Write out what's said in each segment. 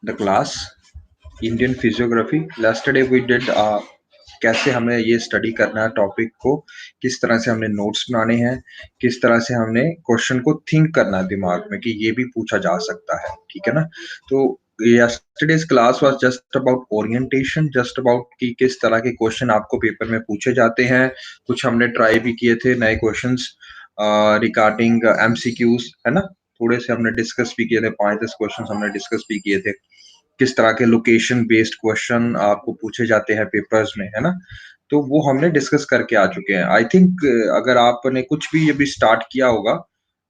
the class Indian Physiography. Yesterday we did कैसे हमें ये स्टडी करना है टॉपिक को, किस तरह से हमने नोट्स बनाने हैं, किस तरह से हमने क्वेश्चन को थिंक करना है दिमाग में कि ये भी पूछा जा सकता है, ठीक है ना? तो yesterday's class was just about orientation, just about कि किस तरह के क्वेश्चन आपको पेपर में पूछे जाते हैं। कुछ हमने ट्राई भी किए थे नए क्वेश्चंस रिगार्डिंग एमसीक्यूज, है ना? थोड़े से हमने डिस्कस भी किए थे, 5-10 क्वेश्चन हमने डिस्कस भी किए थे। किस तरह के लोकेशन बेस्ड क्वेश्चन आपको पूछे जाते हैं पेपर्स में, है ना? तो वो हमने डिस्कस करके आ चुके हैं। आई थिंक अगर आपने कुछ भी अभी स्टार्ट किया होगा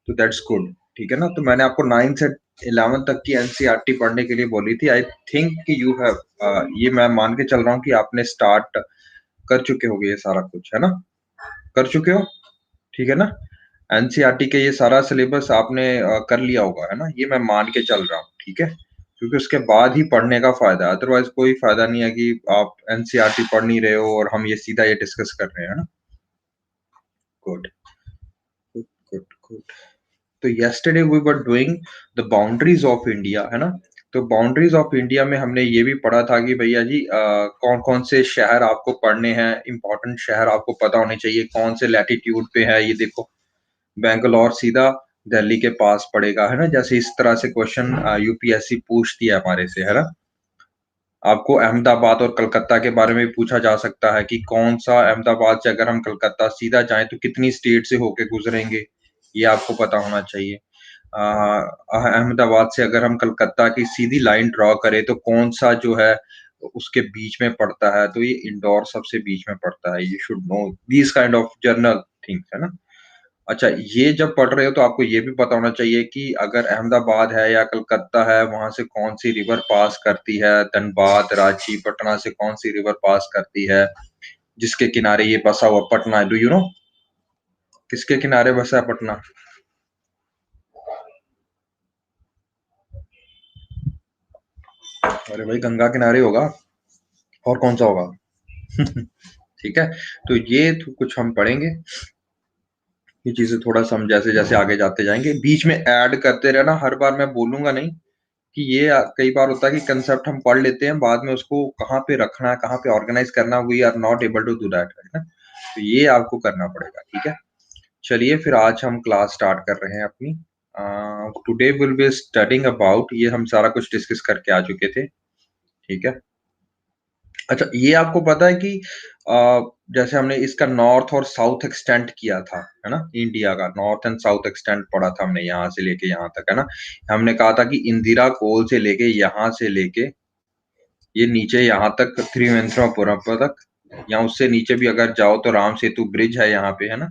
तो दैट्स गुड, ठीक है ना? तो मैंने आपको 9 से 11 तक की एनसीईआरटी पढ़ने के लिए बोली थी। आई थिंक कि यू हैव ये मैं मान के चल रहा हूँ कि आपने स्टार्ट कर चुके होगे ये सारा कुछ, है ना? कर चुके हो, ठीक है ना? एनसीईआरटी के ये सारा सिलेबस आपने कर लिया होगा, है ना? ये मैं मान के चल रहा हूँ, ठीक है? क्योंकि उसके बाद ही पढ़ने का फायदा है, अदरवाइज कोई फायदा नहीं है कि आप एनसीईआरटी पढ़ नहीं रहे हो और हम ये सीधा ये डिस्कस कर रहे हैं, है ना? Good, good, good, good. तो yesterday we were doing the boundaries of India, है ना? तो बाउंड्रीज ऑफ इंडिया में हमने ये भी पढ़ा था कि भैया जी कौन कौन से शहर आपको पढ़ने हैं, इंपॉर्टेंट शहर आपको पता होने चाहिए, कौन से लैटिट्यूड पे है। ये देखो, बैंगलोर सीधा दिल्ली के पास पड़ेगा, है ना? जैसे इस तरह से क्वेश्चन यूपीएससी पूछती है हमारे से, है ना? आपको अहमदाबाद और कलकत्ता के बारे में भी पूछा जा सकता है कि कौन सा अहमदाबाद से अगर हम कलकत्ता सीधा जाएं तो कितनी स्टेट से होके गुजरेंगे, ये आपको पता होना चाहिए। अहमदाबाद से अगर हम कलकत्ता की सीधी लाइन ड्रॉ करें तो कौन सा जो है उसके बीच में पड़ता है, तो ये इंदौर सबसे बीच में पड़ता है। You should know these kind of general things, है ना? अच्छा, ये जब पढ़ रहे हो तो आपको ये भी पता होना चाहिए कि अगर अहमदाबाद है या कलकत्ता है, वहाँ से कौन-सी रिवर पास करती है, धनबाद, रांची, पटना से कौन-सी रिवर पास करती है, जिसके किनारे ये बसा हुआ पटना है। Do you know? किसके किनारे बसा है पटना? अरे भाई, गंगा किनारे होगा, और कौन-सा होगा? ठीक है? तो ये तो कुछ हम पढ़ेंगे, ये चीज़ें थोड़ा-सा हम जैसे-जैसे आगे जाते जाएँगे। बीच में ऐड करते रहना, हर बार मैं बोलूँगा नहीं। कि ये कई बार होता है कि कंसेप्ट हम पढ़ लेते हैं, बाद में उसको कहाँ पे रखना है, कहाँ पे ऑर्गेनाइज़ करना है, we are not able to do that, है ना? तो ये आपको करना पड़ेगा, ठीक है? चलिए फिर आज हम क्लास स्टार्ट कर रहे हैं अपनी। Today will be studying about, ये हम सारा कुछ डिस्कस करके आ चुके थे, ठीक है? अच्छा, ये आपको पता है कि जैसे हमने इसका नॉर्थ और साउथ एक्सटेंड किया था, है ना? इंडिया का नॉर्थ एंड साउथ एक्सटेंड पढ़ा था हमने, यहाँ से लेके यहाँ तक, है ना? हमने कहा था कि इंदिरा कोल से लेके यहाँ से लेके ये नीचे यहाँ तक त्रिवेंद्रपुरम तक, या उससे नीचे भी अगर जाओ तो राम सेतु ब्रिज है यहाँ पे, है ना?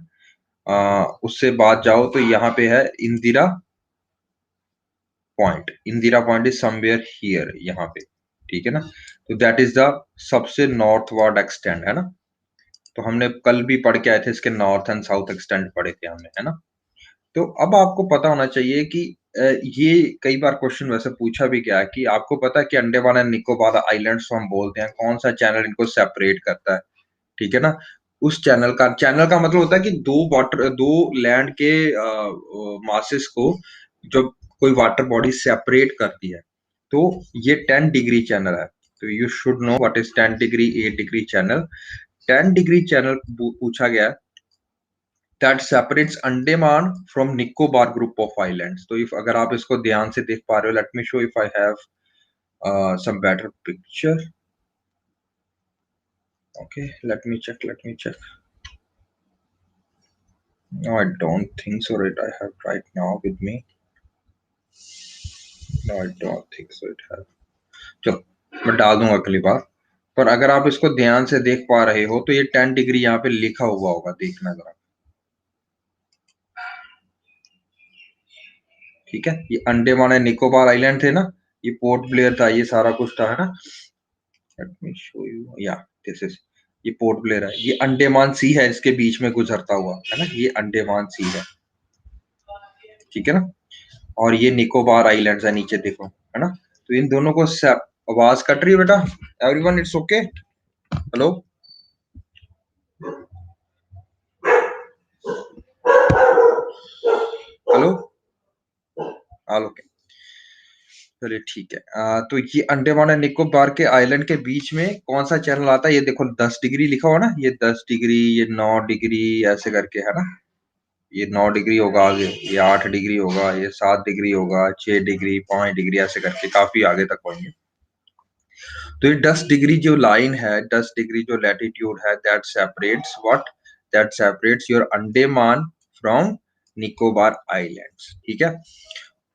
उससे बाद जाओ तो यहाँ पे है Indira point. Indira point is somewhere here, यहाँ पे, ठीक है ना? तो दैट इज द सबसे नॉर्थवर्ड एक्सटेंड, है ना? तो हमने कल भी पढ़ के आए थे, इसके नॉर्थ एंड साउथ एक्सटेंड पढ़े थे हमने, है ना? तो अब आपको पता होना चाहिए कि ये कई बार क्वेश्चन वैसे पूछा भी गया है कि आपको पता है कि अंडमान एंड निकोबार आइलैंड्स को हम बोलते हैं, कौन सा चैनल इनको सेपरेट करता है, ठीक है ना? उस चैनल का मतलब होता है कि दो लैंड के मासेस को जब कोई वाटर बॉडी सेपरेट करती है, तो ये 10 डिग्री चैनल है। तो you should know what is 10 degree, 8 degree channel. 10 degree channel पूछा गया है that separates Andaman from Nicobar group of islands. तो if अगर आप इसको ध्यान से देख पा रहे हो, let me show if I have some better picture. Okay, let me check. Let me check. No, I don't think so. Right, I have right now with me. No, I don't think so. It have. चलो मैं डाल दूंगा अगली बार। पर अगर आप इसको ध्यान से देख पा रहे हो तो ये 10 डिग्री यहाँ पे लिखा हुआ होगा, देखना जरा, ठीक है? ये अंडमान एंड निकोबार आइलैंड थे ना, ये पोर्ट ब्लेयर था, ये सारा कुछ था, है ना? लेट मी शो यू, या दिस इज, ये पोर्ट ब्लेयर है, ये अंडमान सी है, इसके बीच में गुजरता हुआ, है ना? ये अंडमान सी है, ठीक है ना? और ये निकोबार आइलैंड्स है नीचे, देखो, है ना? तो इन दोनों को आवाज कट रही है बेटा? Everyone it's okay? Hello, hello, all okay. चलिए ठीक है। तो ये अंडमान एंड निकोबार के आइलैंड के बीच में कौन सा चैनल आता है? ये देखो 10 डिग्री लिखा हुआ ना, ये 10 डिग्री, ये 9 डिग्री ऐसे करके है ना। ये 9 डिग्री होगा आगे, ये 8 डिग्री होगा, ये 7 डिग्री होगा, 6 डिग्री, 5 डिग्री ऐसे करके काफी आगे तक होंगे। तो ये 10 डिग्री जो लाइन है, 10 डिग्री जो लैटिट्यूड है, that separates what? That separates your Andaman from Nicobar islands. ठीक है।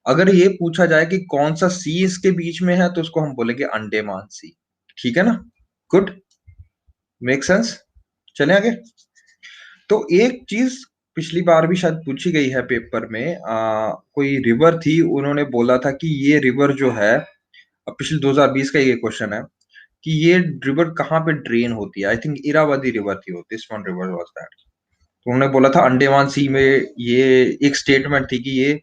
अगर ये पूछा जाए कि कौन सा सी इसके बीच में है, तो उसको हम बोलेंगे अंडमान सी। ठीक है ना? Good, make sense. चले आगे। तो एक चीज पिछली बार भी शायद पूछी गई है पेपर में, कोई रिवर थी, उन्होंने बोला था कि ये रिवर जो है, अब पिछले 2020 का ये क्वेश्चन है कि ये रिवर कहाँ पे ड्रेन होती है। आई थिंक इरावदी रिवर थी, this one river was that. तो उन्होंने बोला था अंडमान सी में, ये एक स्टेटमेंट थी कि ये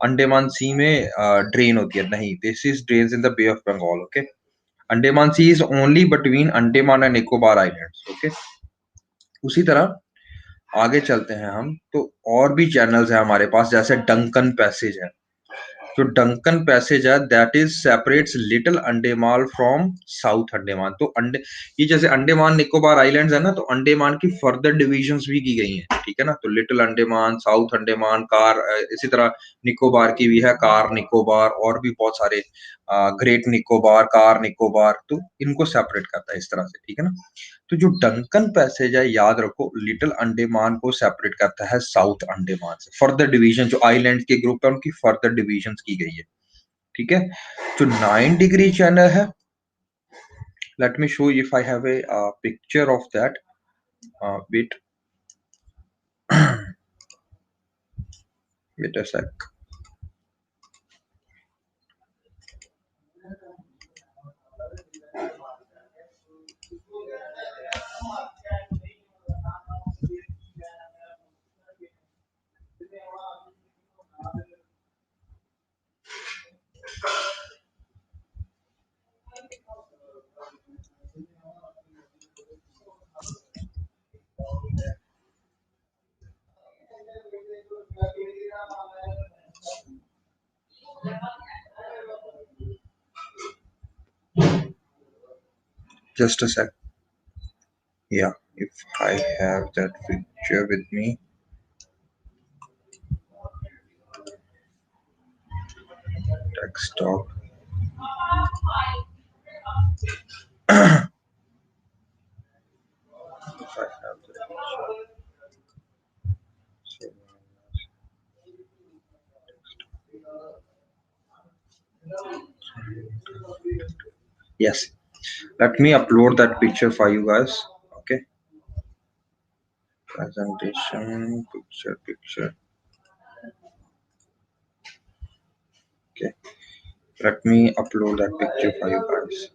अंडमान सी में ड्रेन होती है। नहीं, this is drains in the bay of Bengal. Okay, Andaman sea is only between Andaman and Nicobar islands. Okay, उसी तरह आगे चलते हैं हम, तो और भी चैनल्स है हमारे पास, जैसे डंकन पैसेज है। जो डंकन पैसेज है, that is separates little Andaman from south Andaman. तो ये जैसे अंडमान निकोबार आइलैंड्स है ना, तो अंडमान की फर्दर डिविजन्स भी की गई हैं। ठीक है ना? तो लिटिल अंडमान, साउथ अंडमान, इसी तरह निकोबार की भी है, कार निकोबार, और भी बहुत सारे, ग्रेट निकोबार, कार निकोबार, तो इनको सेपरेट करता है इस तरह से। ठीक है ना? तो जो डंकन पैसेज है, याद रखो, लिटिल अंडमान को सेपरेट करता है साउथ अंडमान से। फर्दर डिवीजन जो आइलैंड के ग्रुप है, उनकी फर्दर डिवीजन की गई है। ठीक है। जो 9 डिग्री चैनल है, let me show if I have a picture of that. Wait wait a sec. Just a sec. Yeah, if I have that picture with me. Desktop. If I have the picture. Yes, let me upload that picture for you guys. Okay, presentation, picture. Okay, let me upload that picture for you guys.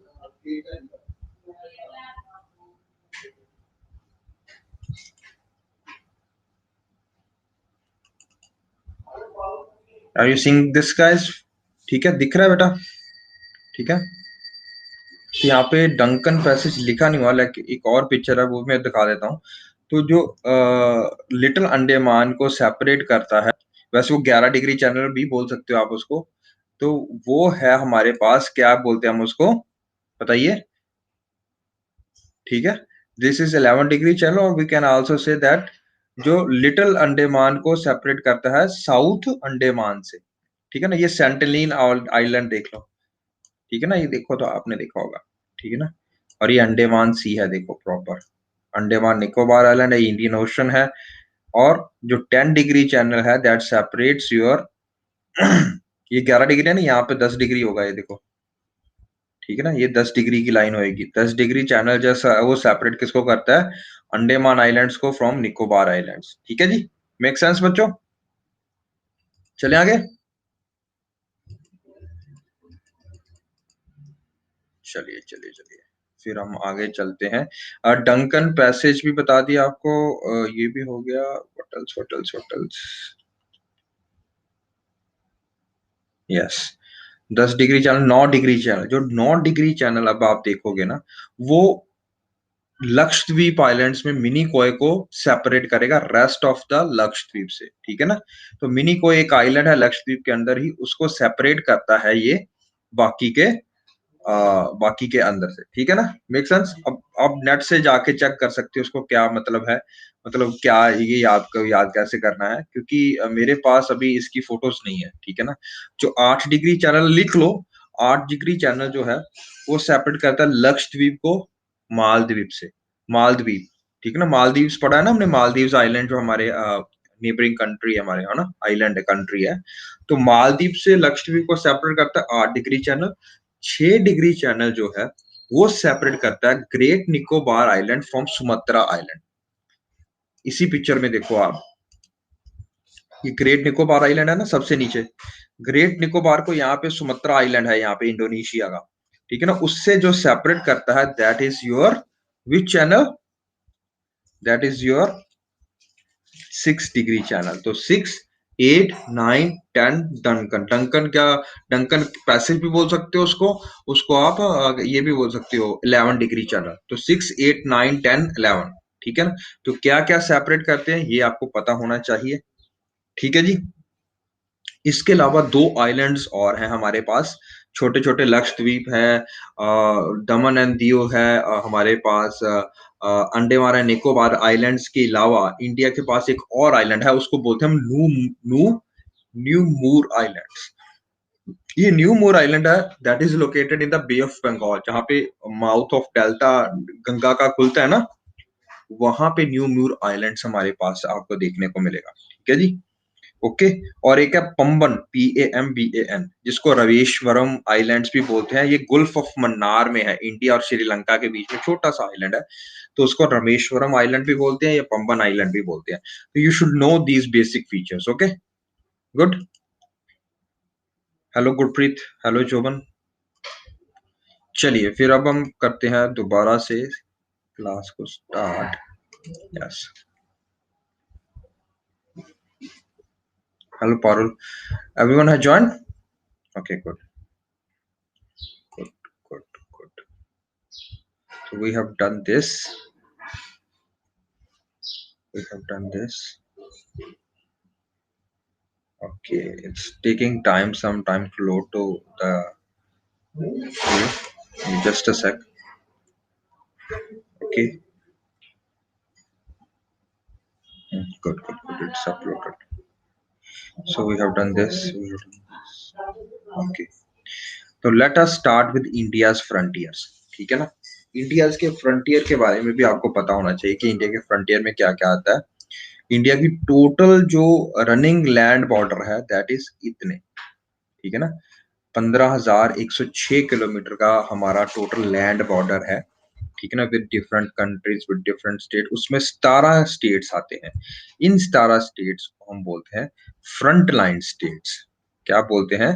Are you seeing this guys? ठीक है, दिख रहा है बेटा? ठीक है। तो यहाँ पे डंकन पैसेज लिखा नहीं हुआ, लेकिन एक और पिक्चर है, वो मैं दिखा देता हूँ। तो जो लिटिल अंडमान को सेपरेट करता है, वैसे वो 11 डिग्री चैनल भी बोल सकते हो आप उसको। तो वो है हमारे पास, क्या बोलते हैं हम उसको, बताइए? ठीक है, दिस इज 11 डिग्री चैनल, और we can also say that जो लिटिल अंडमान को सेपरेट करता है साउथ अंडमान से। ठीक है ना? ये सेंटलिन आइलैंड देख लो। ठीक है ना? ये देखो, तो आपने देखा होगा। ठीक है ना? और ये अंडमान सी है, देखो प्रॉपर अंडमान निकोबार आइलैंड है, इंडियन ओशन है। और जो 10 डिग्री चैनल है, दैट सेपरेट्स योर ये 11 डिग्री है ना, यहाँ पे 10 डिग्री होगा, ये देखो। ठीक है ना? ये 10 डिग्री की लाइन होगी। 10 डिग्री चैनल जैसा वो सेपरेट किसको करता है? अंडमान आइलैंड्स को फ्रॉम निकोबार आइलैंड्स। ठीक है जी, मेक सेंस बच्चों? चले आगे। चलिए चलिए चलिए, फिर हम आगे चलते हैं। डंकन पैसेज भी बता दिया आपको, ये भी हो गया। Hotels. Yes, 10 degree channel, 9 degree channel. जो 9 डिग्री चैनल अब आप देखोगे ना, वो लक्षद्वीप आइलैंड्स में मिनी कोय को सेपरेट करेगा रेस्ट ऑफ द लक्षद्वीप से। ठीक है ना? तो मिनी कोय एक आइलैंड है लक्षद्वीप के अंदर ही, उसको सेपरेट करता है ये बाकी के अंदर से, ठीक है ना? Make sense? अब आप नेट से जाके चेक कर सकते हो उसको क्या मतलब है, मतलब क्या ये याद कैसे करना है, क्योंकि मेरे पास अभी इसकी फोटोज नहीं है, ठीक है ना? जो 8 डिग्री चैनल लिख लो, 8 डिग्री चैनल जो है वो सेपरेट करता है लक्षद्वीप को मालदीव से। मालदीव, ठीक है ना? मालदीव्स पढ़ा है ना हमने, मालदीव्स आइलैंड जो हमारे नेबरिंग कंट्री है हमारे, है ना? आइलैंड है, कंट्री है। तो मालदीव से लक्षद्वीप को सेपरेट करता है 8 डिग्री चैनल। 6 डिग्री चैनल जो है वो सेपरेट करता है great Nicobar island from Sumatra island. इसी पिक्चर में देखो आप, ये ग्रेट निकोबार आइलैंड है ना सबसे नीचे, ग्रेट निकोबार को यहाँ पे सुमात्रा आइलैंड है, यहाँ पे इंडोनेशिया का, ठीक है ना? उससे जो सेपरेट करता है that is your which channel, that is your 6 degree channel. तो 6, 8, 9, 10 डंकन। डंकन क्या, डंकन पैसिव भी बोल सकते हो उसको, उसको आप ये भी बोल सकते हो 11 डिग्री चैनल। तो 6, 8, 9, 10, 11, ठीक है ना? तो क्या क्या सेपरेट करते हैं ये आपको पता होना चाहिए, ठीक है जी? इसके अलावा 2 आइलैंड्स और हैं हमारे पास, छोटे-छोटे लक्षद्वीप है, दमन एंड दीव है, हमारे पास अंडमान एंड निकोबार आइलैंड्स के अलावा इंडिया के पास एक और आइलैंड है, उसको बोलते हैं हम न्यू मूर आइलैंड्स। ये न्यू मूर आइलैंड है, that is located in the bay of Bengal, जहाँ पे माउथ ऑफ डेल्टा गंगा का खुलता है ना, वहां पे न्यू मूर आइलैंड्स हमारे पास आपको देखने को मिलेगा, ठीक है जी? ओके। और एक है पंबन, PAMBAN, जिसको रवेश्वरम आइलैंड्स भी बोलते हैं। ये गुल्फ ऑफ मन्नार में है, इंडिया और श्रीलंका के बीच में छोटा सा आइलैंड है, तो उसको रामेश्वरम आइलैंड भी बोलते हैं या पंबन आइलैंड भी बोलते हैं। तो you should know these basic features. Okay, good. Hello Gurpreet, hello जोबन। चलिए फिर अब हम करते हैं दोबारा से क्लास को start. Yes, hello Parul, everyone has joined? Okay, good good good good. So we have done this. We have done this. Okay, it's taking time, some time to load to the view. Just a sec. Okay. Good, good, good. It's uploaded. So we have done this. We have done this. Okay. तो let us start with India's frontiers, ठीक है ना? India's के frontier के बारे में भी आपको पता होना चाहिए कि इंडिया के फ्रंटियर में क्या क्या आता है। इंडिया की टोटल जो रनिंग लैंड बॉर्डर है दैट इज इतने, ठीक है ना? 15,106 किलोमीटर का हमारा टोटल लैंड बॉर्डर है, ठीक है ना? With different countries, with different state. उसमें 17 स्टेट्स आते हैं। इन 17 स्टेट्स को हम बोलते हैं फ्रंट लाइन स्टेट्स। क्या बोलते हैं?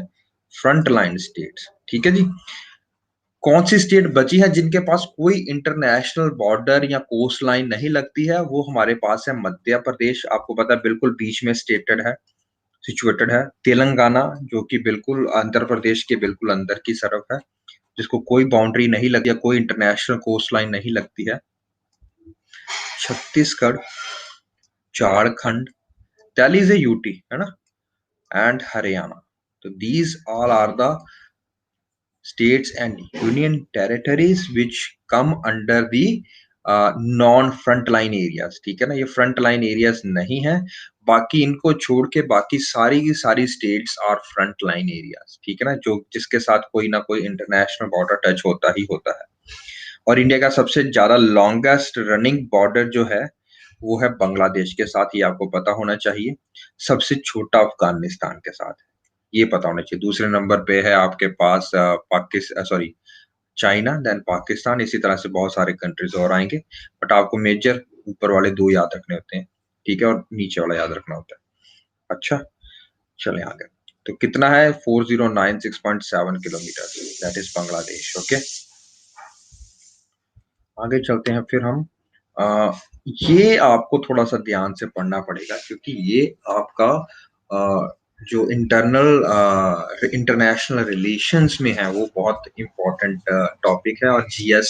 फ्रंट लाइन स्टेट्स, ठीक है जी? कौन सी स्टेट बची है जिनके पास कोई इंटरनेशनल बॉर्डर या कोस्ट लाइन नहीं लगती है? वो हमारे पास है मध्य प्रदेश, आपको पता है बिल्कुल बीच में स्टेटेड है, सिचुएटेड है। तेलंगाना, जो कि बिल्कुल आंध्र प्रदेश के बिल्कुल अंदर की तरफ है, जिसको कोई बाउंड्री नहीं लगती है, कोई इंटरनेशनल कोस्ट लाइन नहीं लगती है। Chhattisgarh, Jharkhand, Delhi is a UT, है ना? एंड हरियाणा। तो these all are the states and union territories which come under the non front line areas, ठीक है ना? ये फ्रंट लाइन एरियाज नहीं है, बाकी इनको छोड़ के बाकी सारी की सारी states are front line areas, ठीक है ना? जो जिसके साथ कोई ना कोई इंटरनेशनल बॉर्डर टच होता ही होता है। और इंडिया का सबसे ज्यादा लॉन्गेस्ट रनिंग बॉर्डर जो है वो है बांग्लादेश के साथ, ये आपको पता होना चाहिए। सबसे छोटा अफगानिस्तान के साथ, ये पता होना चाहिए। दूसरे नंबर पे है आपके पास Pakistan, sorry, China, then Pakistan. इसी तरह से बहुत सारे कंट्रीज और आएंगे, बट आपको मेजर ऊपर वाले 2 याद रखने होते हैं, ठीक है? और नीचे वाला याद रखना होता है। अच्छा, चले आगे। तो कितना है? 4096.7 kilometre, that is Bangladesh. Okay, आगे चलते हैं फिर हम। आ, ये आपको थोड़ा सा ध्यान से पढ़ना पड़ेगा, क्योंकि ये आपका जो इंटरनेशनल रिलेशंस में है वो बहुत इंपॉर्टेंट टॉपिक है और GS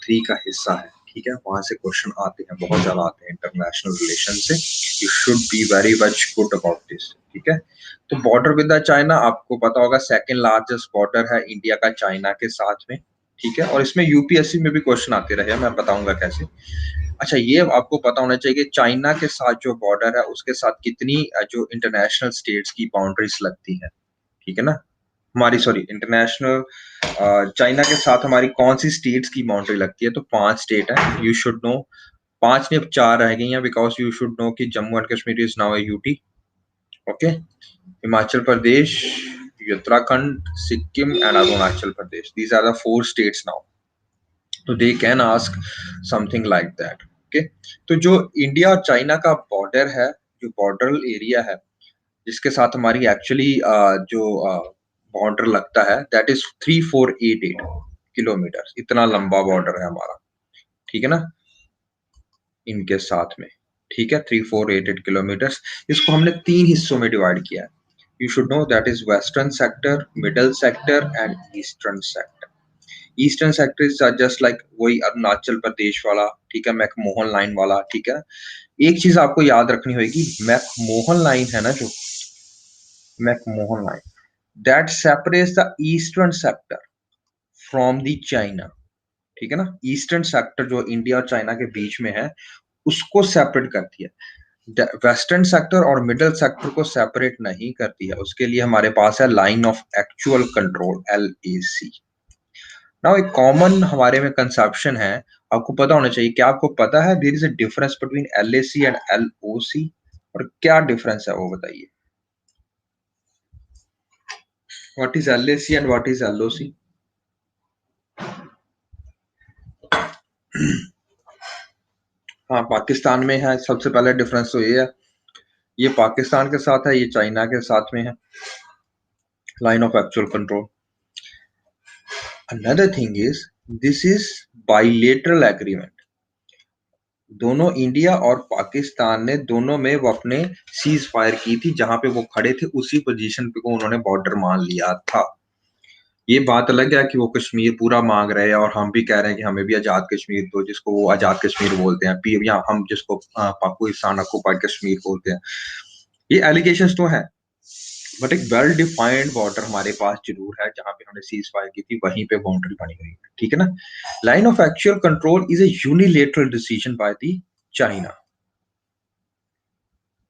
3 का हिस्सा है, ठीक है, वहां से क्वेश्चन आते हैं, बहुत ज्यादा आते हैं इंटरनेशनल रिलेशन से। You should be very much good about this. ठीक है, तो बॉर्डर विद द चाइना, आपको पता होगा सेकंड लार्जेस्ट बॉर्डर है इंडिया का चाइना के साथ में। ठीक है, और इसमें यूपीएससी में भी क्वेश्चन आते रहे, मैं बताऊंगा कैसे। अच्छा, ये आपको पता होना चाहिए कि चाइना के साथ जो बॉर्डर है उसके साथ कितनी जो इंटरनेशनल स्टेट्स की बाउंड्रीज लगती है। ठीक है ना, हमारी सॉरी इंटरनेशनल चाइना के साथ हमारी कौन सी स्टेट्स की बाउंड्री लगती है, तो 5 स्टेट है, यू शुड नो। 5 नहीं, अब 4 रह गई हैं, बिकॉज यू शुड नो कि Jammu and Kashmir is now a UT. Okay, Himachal Pradesh, Uttarakhand, Sikkim and Arunachal Pradesh, these are the 4 states now. तो they can ask something like that. Okay, तो जो इंडिया और चाइना का बॉर्डर है, जो बॉर्डर एरिया है जिसके साथ हमारी एक्चुअली जो बॉर्डर लगता है, दैट इज 3488 किलोमीटर, इतना लंबा बॉर्डर है हमारा। ठीक है ना, इनके साथ में। ठीक है, 3488 किलोमीटर। इसको हमने 3 हिस्सों में डिवाइड किया है। You should know that is western sector, middle sector and eastern sector. Eastern sector is just like वही अरुणाचल प्रदेश वाला, ठीक है, मैकमोहन लाइन वाला। ठीक है, एक चीज आपको याद रखनी होगी, मैकमोहन लाइन है ना, जो McMahon line, that separates the eastern sector from the China. ठीक है ना, ईस्टर्न सेक्टर जो इंडिया और चाइना के बीच में है उसको सेपरेट करती है। वेस्टर्न सेक्टर और मिडल सेक्टर को सेपरेट नहीं करती है, उसके लिए हमारे पास है line of actual control, LAC। Now एक कॉमन हमारे में कंसेप्शन है, आपको पता होना चाहिए। क्या आपको पता है there is a difference between LAC and LOC, और क्या डिफरेंस है वो बताइए। What is LAC and what is LOC? हाँ, पाकिस्तान में है। सबसे पहले डिफरेंस तो ये है, ये पाकिस्तान के साथ है, ये चाइना के साथ में है, line of actual control. Another thing is this is bilateral agreement. दोनों इंडिया और पाकिस्तान ने दोनों में वो अपने सीज फायर की थी, जहां पे वो खड़े थे उसी पोजीशन पे को उन्होंने बॉर्डर मान लिया था। ये बात अलग है कि वो कश्मीर पूरा मांग रहे हैं और हम भी कह रहे हैं कि हमें भी आजाद कश्मीर दो, जिसको वो आजाद कश्मीर बोलते हैं, पी या हम जिसको पाकिस्तान ऑक्युपाइड कश्मीर बोलते हैं। ये एलिगेशंस तो है, बट एक वेल डिफाइंड बॉर्डर हमारे पास जरूर है, जहां पे हमने सीज फायर की थी वहीं पे बाउंड्री बनी हुई है। ठीक है ना, line of actual control is a unilateral decision by the China.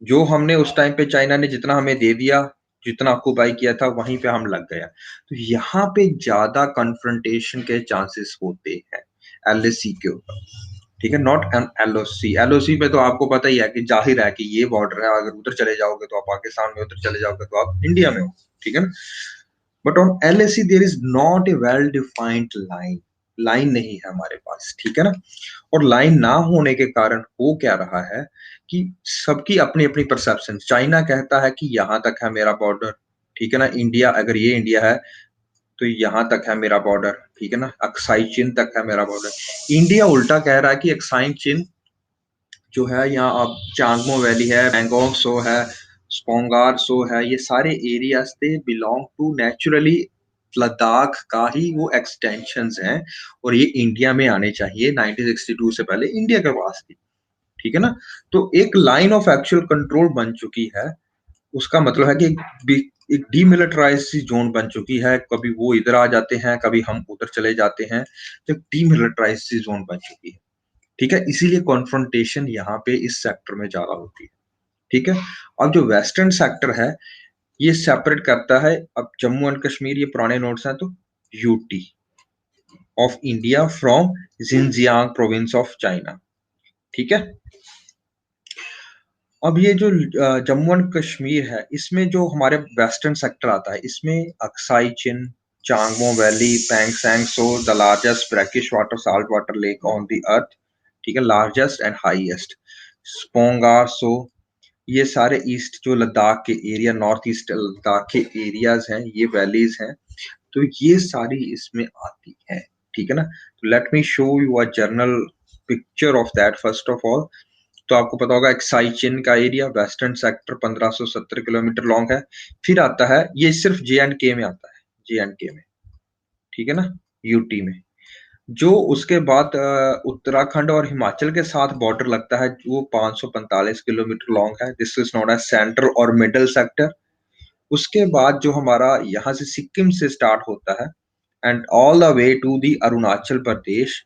जो हमने उस टाइम पे चाइना ने जितना हमें दे दिया, जितना ऑक्युपाई किया था, वहीं पे हम लग गया। तो यहाँ पे ज्यादा कन्फ्रंटेशन के चांसेस होते हैं LAC के ऊपर। ठीक है, नॉट एन LOC। LOC में तो आपको पता ही है कि जाहिर है कि ये बॉर्डर है, अगर उधर चले जाओगे तो आप पाकिस्तान में, उधर चले जाओगे तो आप इंडिया में हो। ठीक है ना, but on LAC there is not a well defined line. Line नहीं है हमारे पास। ठीक है ना, और लाइन ना होने के कारण हो क्या रहा है कि सबकी अपनी अपनी परसेप्शन। चाइना कहता है कि यहाँ तक है मेरा बॉर्डर। ठीक है ना, इंडिया, अगर ये इंडिया है तो यहाँ तक है मेरा बॉर्डर। ठीक है ना, अक्साई चिन तक है मेरा बॉर्डर। इंडिया उल्टा कह रहा है कि अक्साई चिन जो है, यहाँ अब चांगमो वैली है, पैंगोंग सो है, स्पोंगार सो है, ये सारे areas they belong to naturally Ladakh का ही वो एक्सटेंशंस हैं, और ये इंडिया में आने चाहिए। 1962 से पहले इंडिया के पास थी। ठीक है ना, तो एक लाइन ऑफ एक्चुअल कंट्रोल बन चुकी है। उसका मतलब है कि एक डीमिलिटराइज सी जोन बन चुकी है। कभी वो इधर आ जाते हैं, कभी हम उधर चले जाते हैं, तो डीमिलिटराइज सी जोन बन चुकी है। ठीक है, इसीलिए कॉन्फ्रंटेशन यहाँ पे इस सेक्टर में ज्यादा होती है। ठीक है, अब जो वेस्टर्न सेक्टर है ये सेपरेट करता है, अब जम्मू एंड कश्मीर, ये पुराने नोट्स हैं, तो UT of India from Jinjiang province of China. ठीक है, अब ये जो जम्मू एंड कश्मीर है, इसमें जो हमारे वेस्टर्न सेक्टर आता है, इसमें Aksai Chin, Changmo valley, Pangong Tso, the largest brackish water salt water lake on the earth. ठीक है, largest and highest, Spanggur Tso, ये सारे ईस्ट जो लद्दाख के एरिया, नॉर्थ ईस्ट लद्दाख के एरियाज हैं, ये वैलीज हैं, तो ये सारी इसमें आती है। ठीक है ना, तो late me show you a journal picture of that. First of all, तो आपको पता होगा एक्साई चिन का area, western sector 1570 kilometre long है। फिर आता है, ये सिर्फ JNK में आता है, JNK में। ठीक है ना, यूटी में। जो उसके बाद उत्तराखंड और हिमाचल के साथ बॉर्डर लगता है, वो 545 किलोमीटर लॉन्ग है। This is known as central और मिडल सेक्टर। उसके बाद जो हमारा यहाँ से सिक्किम से स्टार्ट होता है and all the way to the Arunachal Pradesh,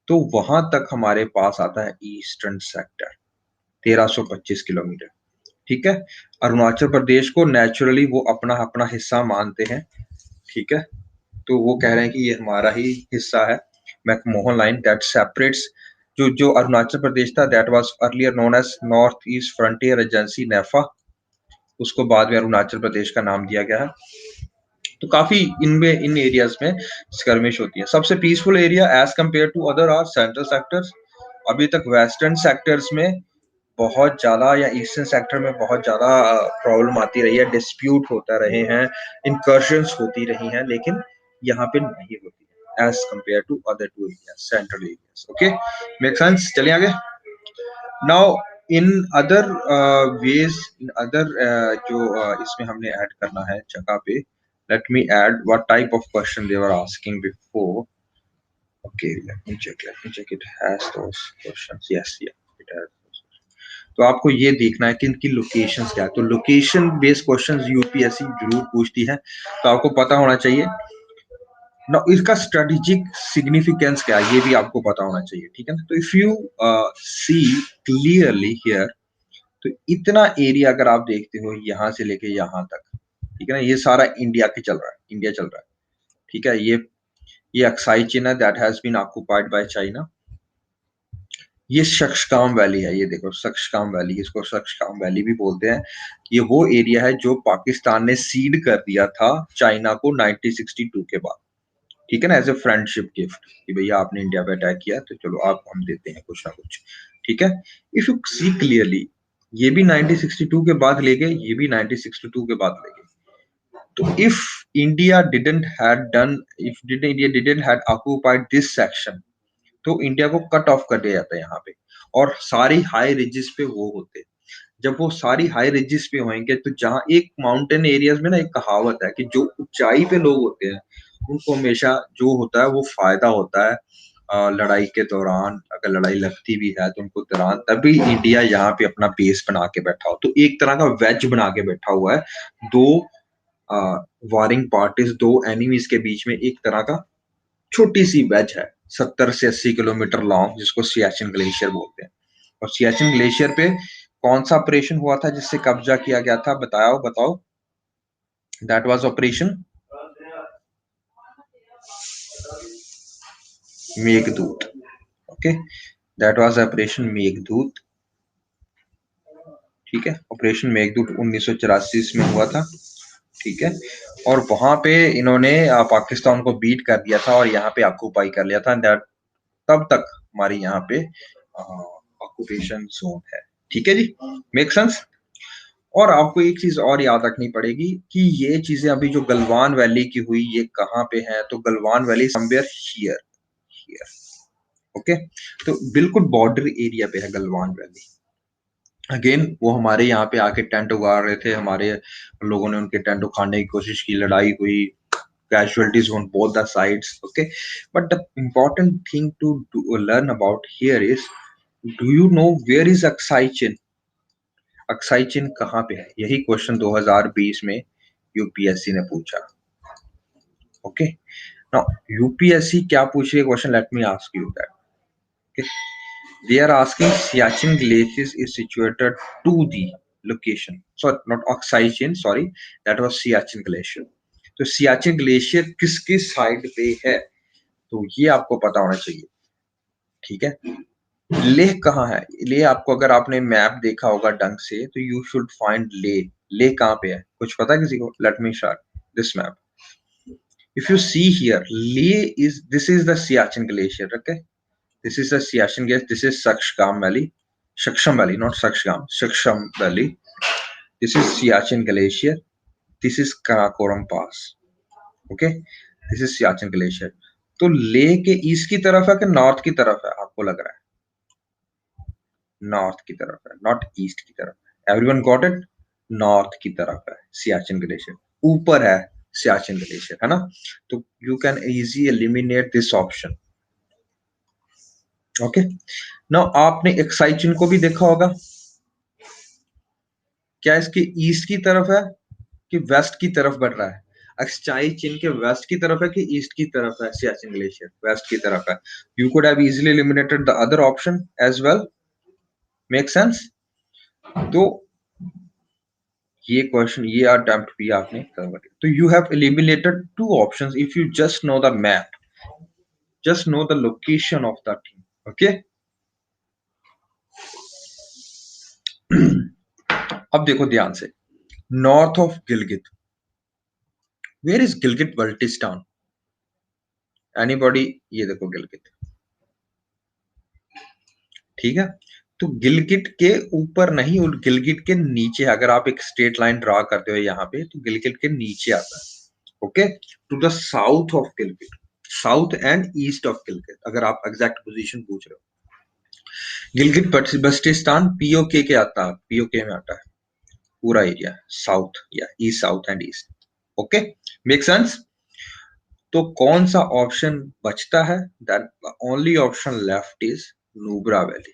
तो वहां तक हमारे पास आता है ईस्टर्न सेक्टर, 1325 किलोमीटर। ठीक है, अरुणाचल प्रदेश को नेचुरली वो अपना अपना हिस्सा मानते हैं। ठीक है, तो वो कह रहे हैं कि ये हमारा ही हिस्सा है। मैकमोहन लाइन दैट सेपरेट्स, जो जो अरुणाचल प्रदेश था, that was earlier known as North East Frontier Agency NEFA, उसको बाद में अरुणाचल प्रदेश का नाम दिया गया है। तो काफी इनमें इन एरियाज में स्कर्मिश होती है। सबसे peaceful area as compare to other are central sectors. अभी तक वेस्टर्न सेक्टर्स में बहुत ज्यादा या ईस्टर्न सेक्टर में बहुत ज्यादा प्रॉब्लम आती रही है, डिस्प्यूट होता रहे हैं, इनकर्शंस होती रही हैं, लेकिन यहाँ पे नहीं होती है as compare to other two areas, central areas. Okay, make sense? चलिए आगे। Now in other ways, in other जो इसमें हमने ऐड करना है जगह पे, let me add what type of question they were asking before. Okay, let me check it has those questions. Yes, yeah, it has those questions. तो आपको ये देखना है कि इनकी लोकेशंस क्या है। तो लोकेशन बेस्ड क्वेश्चंस यूपीएससी जरूर पूछती है, तो आपको पता होना चाहिए ना इसका स्ट्रेटेजिक सिग्निफिकेंस क्या है, ये भी आपको पता होना चाहिए। ठीक है ना, तो if you see clearly here, तो इतना एरिया अगर आप देखते हो यहाँ से लेके यहाँ तक, ठीक है ना, ये सारा इंडिया के चल रहा है, इंडिया चल रहा है। ठीक है, ये अक्साई चीन है that has been occupied by China. ये शक्सकाम वैली है, ये देखो शक्सकाम वैली, इसको शक्सकाम वैली भी बोलते हैं। ये वो एरिया है जो पाकिस्तान ने सीड कर दिया था चाइना को 1962 के बाद। ठीक है ना, एज ए फ्रेंडशिप गिफ्ट कि भैया आपने इंडिया पे अटैक किया तो चलो आप हम देते हैं कुछ ना कुछ। ठीक है, इफ यू सी क्लियरली, ये भी 1962 के बाद ले गए, ये भी 1962 के बाद ले गए। तो if India didn't had done, if India didn't had occupied this section, तो इंडिया को कट ऑफ कर दिया जाता है यहाँ पे, और सारी हाई रिजेस पे वो होते। जब वो सारी हाई रिजेस पे होंगे, तो जहाँ एक माउंटेन एरियाज में ना एक कहावत है कि जो ऊंचाई पे लोग होते हैं उनको हमेशा जो होता है वो फायदा होता है लड़ाई के दौरान, अगर लड़ाई लगती भी है तो उनको दौरान, तभी इंडिया यहाँ पे अपना बेस बना के बैठा हो। तो एक तरह का वेज बना के बैठा हुआ है, दो वारिंग पार्टीज, दो एनिमीज के बीच में एक तरह का छोटी सी वेज है, 70 से 80 किलोमीटर लॉन्ग, जिसको सियाचिन ग्लेशियर बोलते हैं। और सियाचिन ग्लेशियर पे कौन सा ऑपरेशन हुआ था जिससे कब्जा किया गया था, बताओ बताओ। That was operation Meghdoot. Okay, that was operation Meghdoot. ठीक है, ऑपरेशन मेघदूत 1984 में हुआ था। ठीक है, और वहां पे इन्होंने पाकिस्तान को बीट कर दिया था और यहाँ पे ऑक्युपाई कर लिया था। दैट तब तक हमारे यहाँ पे ऑक्युपेशन जोन है। ठीक है जी, मेक सेंस? और आपको एक चीज और याद रखनी पड़ेगी कि ये चीजें अभी जो गलवान वैली की हुई, ये कहाँ पे है, तो Galwan valley somewhere here, here. Okay, तो बिल्कुल बॉर्डर एरिया पे है गलवान वैली। अगेन वो हमारे यहाँ पे आके टेंट उगा रहे थे, हमारे लोगों ने उनके टेंट उखाड़ने की कोशिश की, लड़ाई हुई, casualties on both the sides. Okay, but the important thing to learn about here is, do you know where is Aksai Chin? Aksai Chin कहाँ पे है? यही क्वेश्चन 2020 में यूपीएससी ने पूछा। ओके, नाउ यूपीएससी क्या पूछ रही है question, let me ask you that. Okay, they are asking Siachen Glacier is situated to the location, sorry not Aksai Chin, sorry, that was Siachen Glacier। तो Siachen glacier किसकी side पे है, तो ये आपको पता होना चाहिए। ठीक है, लेह कहाँ है? लेह आपको, अगर आपने मैप देखा होगा ढंग से, तो you should find Leh. Leh कहाँ पे है, कुछ पता है किसी को? Let me start this map. If you see here, Leh is, this is the Siachen glacier. Okay, this is the Siachen glacier, this is Shaksgam valley, Shaksham Valley, not Saksham, Shaksham Valley. This is Siachen Glacier. This is Karakoram Pass. Okay, this is Siachen Glacier. तो लेह के east की तरफ है कि north की तरफ है, आपको लग रहा है? नॉर्थ की तरफ है, नॉट ईस्ट की तरफ है। Everyone got it? नॉर्थ की तरफ है सियाचिन ग्लेशियर, ऊपर है सियाचिन ग्लेशियर, है ना? तो you can easy eliminate this option. Okay, now आपने एक्साई चीन को भी देखा होगा, क्या इसके ईस्ट की तरफ है कि वेस्ट की तरफ बढ़ रहा है? एक्साई चीन के वेस्ट की तरफ है कि ईस्ट की तरफ है? सियाचिन ग्लेशियर वेस्ट की तरफ है। You could have easily eliminated the other option as well. Make sense? तो ये क्वेश्चन, ये अटेम्प्ट भी आपने कवर किया। तो you have eliminated two options if you just know the map, just know the location of the thing. Okay, अब देखो ध्यान से, north of Gilgit, where is Gilgit Baltistan? Anybody? ये देखो गिलगित, ठीक है। तो गिलगित के ऊपर नहीं, और गिलगित के नीचे, अगर आप एक स्ट्रेट लाइन ड्रा करते हो यहाँ पे, तो गिलगित के नीचे आता है। Okay, to the south of Gilgit, south and east of Gilgit, अगर आप एग्जैक्ट पोजीशन पूछ रहे हो। गिलगित बल्टिस्तान पीओके के आता है, पीओके में आता है पूरा एरिया, साउथ या east, south and east. Okay, make sense? तो कौन सा ऑप्शन बचता है? That only option left is Nubra valley.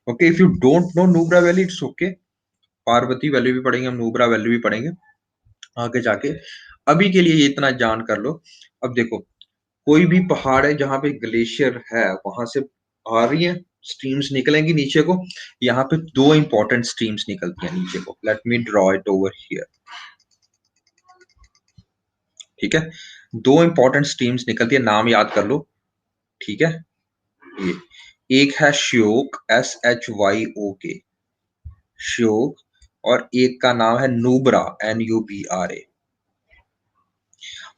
Okay, if you don't know Nubra valley, it's okay, Parvati valley भी पढ़ेंगे हम, नुब्रा वैली भी पढ़ेंगे आगे जाके। अभी के लिए ये इतना जान कर लो। अब देखो, कोई भी पहाड़ है जहां पे ग्लेशियर है, वहां से आ रही है स्ट्रीम्स, निकलेंगी नीचे को। यहाँ पे दो इंपॉर्टेंट स्ट्रीम्स निकलती हैं नीचे को। Let me draw it over here, ठीक है। दो इंपॉर्टेंट स्ट्रीम्स निकलती है, नाम याद कर लो, ठीक है। ये एक है श्योक, SHYOK, श्योक, और एक का नाम है नुब्रा, NUBRA।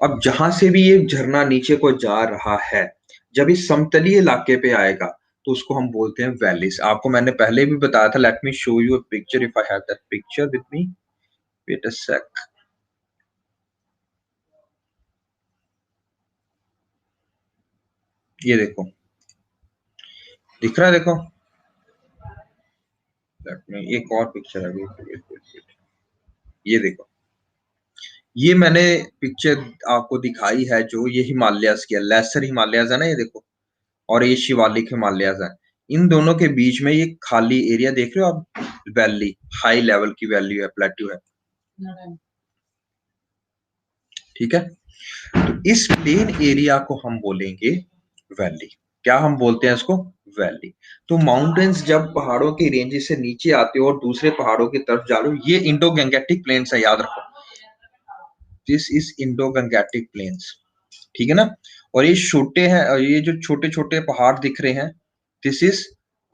अब जहां से भी ये झरना नीचे को जा रहा है, जब इस समतलीय इलाके पे आएगा तो उसको हम बोलते हैं वैलीज। आपको मैंने पहले भी बताया था। Let me show you a picture if I have that picture with me, wait a sec. ये देखो, दिख रहा है? देखो, लेट मी, एक और पिक्चर है, wait। ये देखो, ये मैंने पिक्चर आपको दिखाई है जो ये हिमालयस की है, लेसर हिमालयस है ना, ये देखो, और ये शिवालिक हिमालयस है। इन दोनों के बीच में ये खाली एरिया देख रहे हो आप, वैली, हाई लेवल की वैल्यू है, प्लेट्यू है, ठीक है। तो इस प्लेन एरिया को हम बोलेंगे वैली। क्या हम बोलते हैं इसको? वैली। तो माउंटेन्स जब पहाड़ों की रेंजेस से नीचे आते हो और दूसरे पहाड़ों की तरफ जा रहे हो, ये इंडो गंगेटिक प्लेन्स है, याद रखो, this is Indo Gangetic planes, ठीक है ना। और ये छोटे हैं, ये जो छोटे छोटे पहाड़ दिख रहे हैं, दिस इज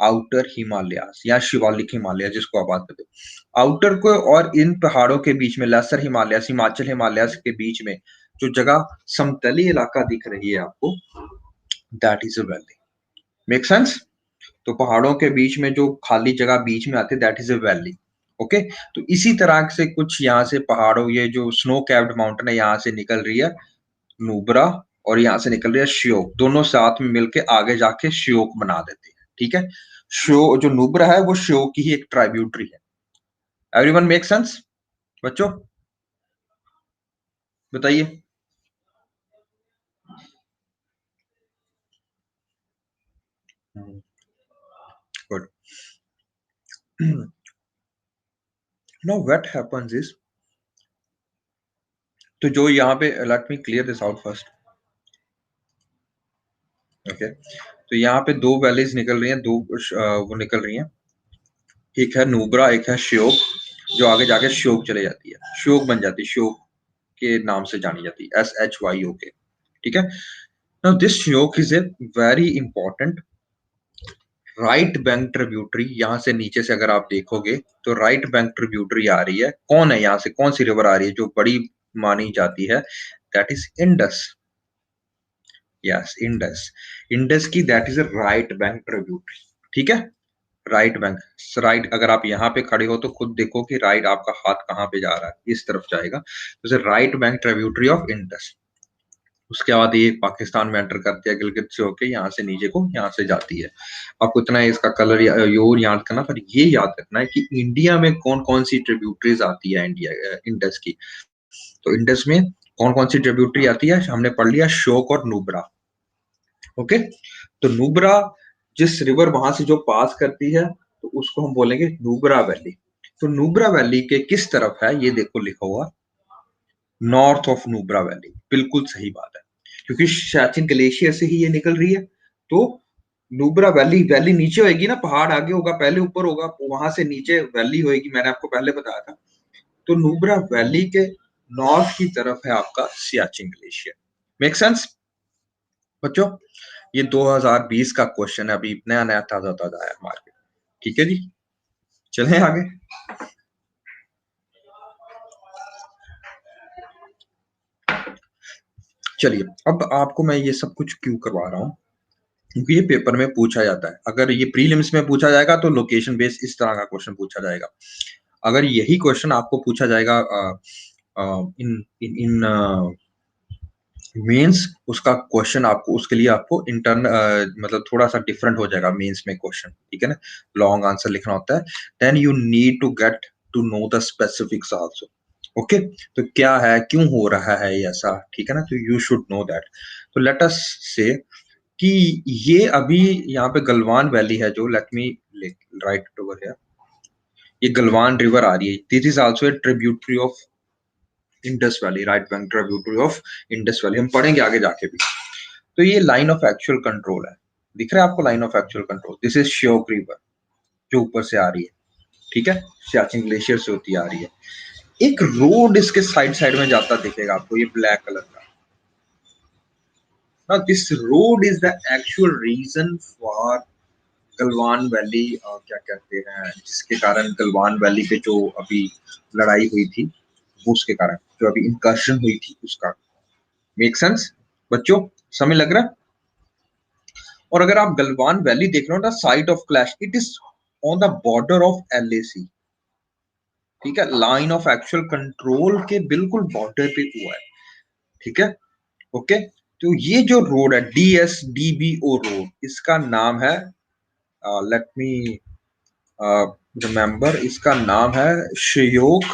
आउटर हिमालयास या शिवालिक हिमालय, जिसको आप बात करते हो आउटर को। और इन पहाड़ों के बीच में लेसर हिमालयास, हिमाचल हिमालयास के बीच में जो जगह समतली इलाका दिख रही है आपको, that is a valley. Make sense? तो पहाड़ों के बीच में जो खाली जगह बीच में आती है, that is a valley. Okay, तो इसी तरह से कुछ यहाँ से पहाड़ों, ये जो स्नो कैप्ड माउंटेन है, यहाँ से निकल रही है नुब्रा, और यहाँ से निकल रही है श्योक, दोनों साथ में मिलके आगे जाके श्योक बना देते हैं, ठीक है। श्यो जो नुब्रा है वो श्योक की ही एक ट्राइब्यूटरी है। एवरीवन मेक सेंस बच्चों? बताइए। Good. Now what happens is, तो जो यहाँ पे, let me clear this out first. Okay, तो यहाँ पे दो वैलीज निकल रही हैं, दो वो निकल रही हैं, एक है नुब्रा, एक है श्योक, जो आगे जाके श्योक चले जाती है, श्योक बन जाती है, श्योक के नाम से जानी जाती है, SHYOK, ठीक है। Now this Shyok is a very important right bank tributary. यहाँ से नीचे से अगर आप देखोगे तो राइट बैंक ट्रिब्यूटरी आ रही है। कौन है यहाँ से, कौन सी रिवर आ रही है जो बड़ी मानी जाती है? That is Indus. Yes, Indus. Indus की that is a right bank tributary, ठीक है। राइट बैंक, राइट, अगर आप यहाँ पे खड़े हो तो खुद देखो कि राइट आपका हाथ कहाँ पे जा रहा है, इस तरफ जाएगा, तो right bank tributary of Indus. उसके बाद ये पाकिस्तान में एंटर करती है, गिलगित से होके यहाँ से नीचे को यहाँ से जाती है। आपको इतना इसका कलर योर याद करना, पर ये याद रखना है कि इंडिया में कौन कौन सी ट्रिब्यूटरीज आती है इंडिया, इंडस की। तो इंडस में कौन कौन सी ट्रिब्यूटरी आती है, हमने पढ़ लिया, श्योक और नुब्रा। ओके, तो नुब्रा जिस रिवर वहां से जो पास करती है तो उसको हम बोलेंगे नुब्रा वैली। तो नुब्रा वैली के किस तरफ है ये देखो लिखा हुआ, नॉर्थ ऑफ नुब्रा वैली। बिल्कुल सही बात है, क्योंकि सियाचिन ग्लेशियर से ही ये निकल रही है। तो नुब्रा वैली, वैली नीचे होगी ना, पहाड़ आगे होगा, पहले ऊपर होगा, वहां से नीचे वैली होगी, मैंने आपको पहले बताया था। तो नुब्रा वैली के नॉर्थ की तरफ है आपका सियाचिन ग्लेशियर। मेक सेंस बच्चों? ये 2020 का क्वेश्चन है, अभी नया नया ताजा ताजा आया मार्केट। ठीक है जी, चलें आगे। चलिए, अब आपको मैं ये सब कुछ क्यों करवा रहा हूँ, क्योंकि ये पेपर में पूछा जाता है। अगर ये प्रीलिम्स में पूछा जाएगा तो लोकेशन बेस्ड इस तरह का क्वेश्चन पूछा जाएगा। अगर यही क्वेश्चन आपको पूछा जाएगा इन इन मेंस, उसका क्वेश्चन आपको, उसके लिए आपको मतलब थोड़ा सा डिफरेंट हो जाएगा मेंस में क्वेश्चन। ठीक है ना, लॉन्ग आंसर लिखना होता है। Then you need to get to know the specifics also. Okay, तो क्या है, क्यों हो रहा है ये ऐसा, ठीक है ना, तो यू शुड नो दैट। तो लेट अस से कि ये अभी यहाँ पे गलवान वैली है जो, let me right over here, ये गलवान रिवर आ रही है। This is also a tributary of Indus valley, right bank tributary of Indus valley, हम पढ़ेंगे आगे जाके भी। तो ये लाइन ऑफ एक्चुअल कंट्रोल है, दिख रहा है आपको line of actual control? This is Shyok river जो ऊपर से आ रही है, ठीक है, सियाचिन ग्लेशियर से होती आ रही है। एक रोड इसके साइड साइड में जाता दिखेगा आपको, ये ब्लैक कलर का। Now this road is the actual reason for Galwan valley, क्या कहते हैं, जिसके कारण गलवान वैली पे जो अभी लड़ाई हुई थी, वो उसके कारण जो अभी इंकर्शन हुई थी उसका। मेक सेंस बच्चों, समय लग रहा है? और अगर आप गलवान वैली देख रहे हो ना, site of clash, it is on the border of LAC. ठीक है, लाइन ऑफ एक्चुअल कंट्रोल के बिल्कुल बॉर्डर पे हुआ है। ठीक है, ओके। तो ये जो रोड है DSDBO रोड, इसका नाम है, लेट मी रिमेम्बर, इसका नाम है श्योक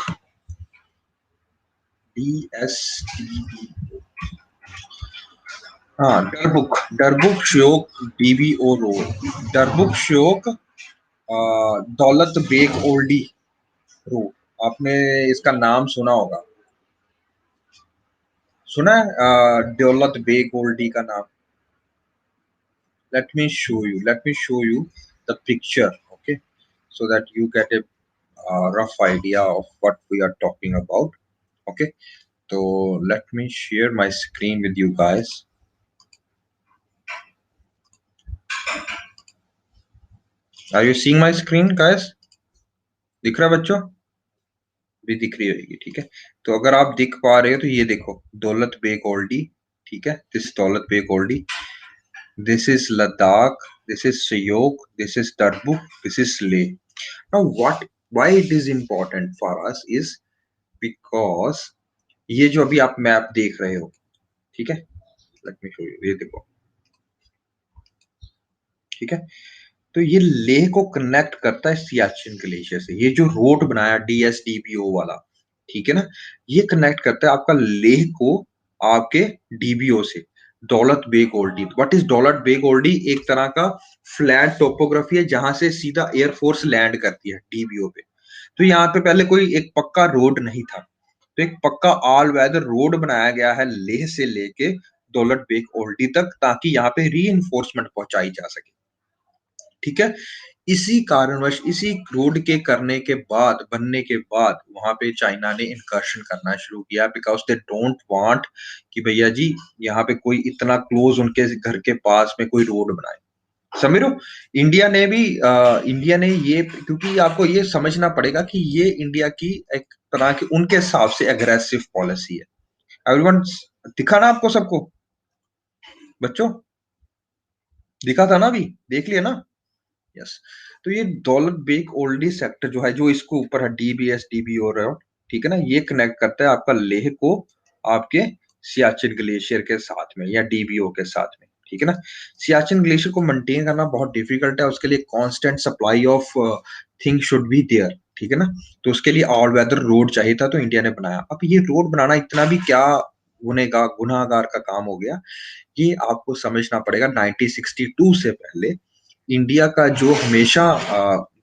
DSDBO। हाँ, डरबुक, डरबुक श्योक DBO रोड, डरबुक श्योक दौलत बेग ओल्डी रोड। आपने इसका नाम सुना होगा, सुना है दौलत बेग ओल्डी का नाम? let me show you the picture, okay, so that you get a rough idea of what we are talking about. Okay, so let me share my screen with you guys. Are you seeing my screen guys? दिख रहा है बच्चों? भी दिख रही होगी, ठीक है। तो अगर आप दिख पा रहे हो तो ये देखो, दौलत बेग ओल्डी, ठीक है, this Daulat Beg Oldi, this is Ladakh, this is Syok, this is Darbuk, this is Leh. Now why it is important for us is because ये जो अभी आप मैप देख रहे हो, ठीक है, लेट मी शो यू, ये देखो, ठीक है, तो ये लेह को कनेक्ट करता है सियाचिन ग्लेशियर से। ये जो रोड बनाया DSDBO वाला, ठीक है ना, ये कनेक्ट करता है आपका लेह को आपके DBO से, दौलत बेग ओल्डी। व्हाट इज दौलत बेग ओल्डी? एक तरह का फ्लैट टोपोग्राफी है जहां से सीधा एयरफोर्स लैंड करती है DBO पे। तो यहाँ पे पहले कोई एक पक्का रोड नहीं था, तो एक पक्का ऑल वेदर रोड बनाया गया है लेह से लेके दौलत बेग ओल्डी तक, ताकि यहाँ पे री पहुंचाई जा सके। ठीक है, इसी कारणवश, इसी रोड के करने के बाद, बनने के बाद, वहां पे चाइना ने इनकर्शन करना शुरू किया, बिकॉज दे डोंट वांट कि भैया जी यहाँ पे कोई इतना क्लोज उनके घर के पास में कोई रोड बनाए। समझ रहे हो? इंडिया ने भी इंडिया ने ये, क्योंकि आपको ये समझना पड़ेगा कि ये इंडिया की एक तरह की उनके हिसाब से एग्रेसिव पॉलिसी है। एवरीवन, दिखा ना आपको सबको बच्चों? दिखा था ना, अभी देख लिया ना? यस। तो ये दौलत बेग ओल्डी सेक्टर जो है, जो इसको ऊपर है DBSDBO रोड, ठीक है ना, ये कनेक्ट करता है आपका लेह को आपके सियाचिन ग्लेशियर के साथ में या DBO के साथ में। ठीक है ना, सियाचिन ग्लेशियर को मेंटेन करना बहुत डिफिकल्ट है, उसके लिए constant supply of thing should be there. ठीक है ना, तो उसके लिए ऑल वेदर रोड चाहिए था, तो इंडिया ने बनाया। अब ये रोड बनाना इतना भी क्या गुनाहगार का काम हो गया, ये आपको समझना पड़ेगा। 1962 से पहले इंडिया का जो हमेशा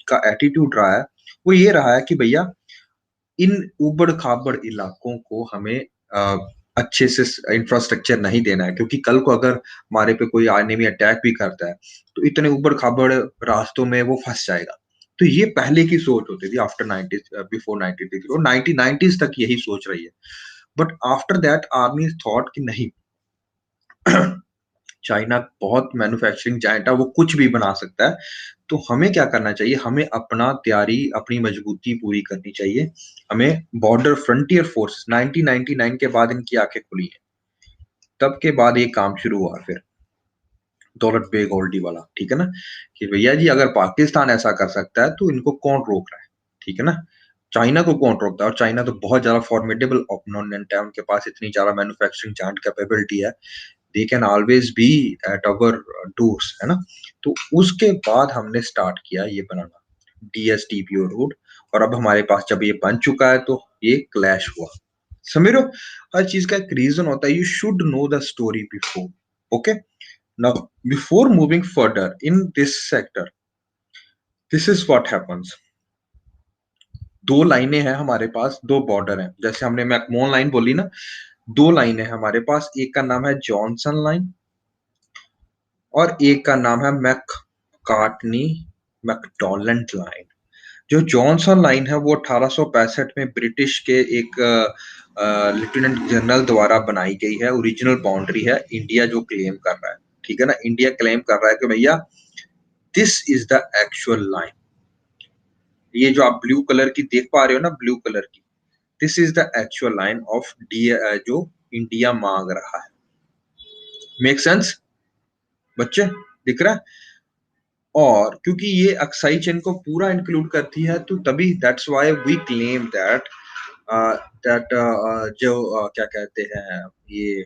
का एटीट्यूड रहा है, वो ये रहा है कि भैया इन ऊबड़-खाबड़ इलाकों को हमें अच्छे से इंफ्रास्ट्रक्चर नहीं देना है, क्योंकि कल को अगर हमारे पे कोई एनिमी अटैक भी करता है, तो इतने ऊबड़-खाबड़ रास्तों में वो फँस जाएगा। तो ये पहले की सोच होती थी आफ्टर 90s बिफोर 1983 और 1990s तक यही सोच रही है। But after that army thought कि नहीं, चाइना बहुत मैन्युफैक्चरिंग जायंट है, वो कुछ भी बना सकता है। तो हमें क्या करना चाहिए? हमें अपना तैयारी, अपनी मजबूती पूरी करनी चाहिए। हमें बॉर्डर फ्रंटियर फोर्स 1999 के बाद इनकी आँखें खुली हैं। तब के बाद ये काम शुरू हुआ फिर, दौलत बेग ओल्डी वाला, ठीक है ना? कि भैया जी अगर पाकिस्तान ऐसा कर सकता है, तो इनको कौन रोक रहा है? ठीक है ना? चाइना को कौन रोकता है? और चाइना तो बहुत ज़्यादा फॉर्मिडेबल ओपोनेंट है, उनके पास इतनी ज़्यादा मैन्युफैक्चरिंग जायंट कैपेबिलिटी है। They can always be at our doors, है ना? तो उसके बाद हमने स्टार्ट किया ये बनाना डीएसटीपीओ रोड, और अब हमारे पास जब ये बन चुका है तो ये क्लैश हुआ। समझ रहे हो? हर चीज का एक रीजन होता है। You should know the story before. Okay, now before moving further in this sector, this is what happens. दो लाइनें हैं हमारे पास, दो बॉर्डर हैं। जैसे हमने मैकमोहन लाइन बोली ना, दो लाइनें हैं हमारे पास। एक का नाम है जॉनसन लाइन और एक का नाम है मैककार्टनी मैकडॉनल्ड लाइन। जो जॉनसन लाइन है वो 1865 में ब्रिटिश के एक लेफ्टिनेंट जनरल द्वारा बनाई गई है। ओरिजिनल बाउंड्री है, इंडिया जो क्लेम कर रहा है, ठीक है ना? इंडिया क्लेम कर रहा है कि भैया this is the actual line. ये जो आप ब्लू कलर की देख पा रहे हो ना, ब्लू कलर की, this is the actual line of D जो इंडिया मांग रहा है। मेक सेंस बच्चे? दिख रहा है? और क्योंकि ये अक्साई चेन को पूरा इंक्लूड करती है, तो तभी that's why we claim that जो क्या कहते हैं, ये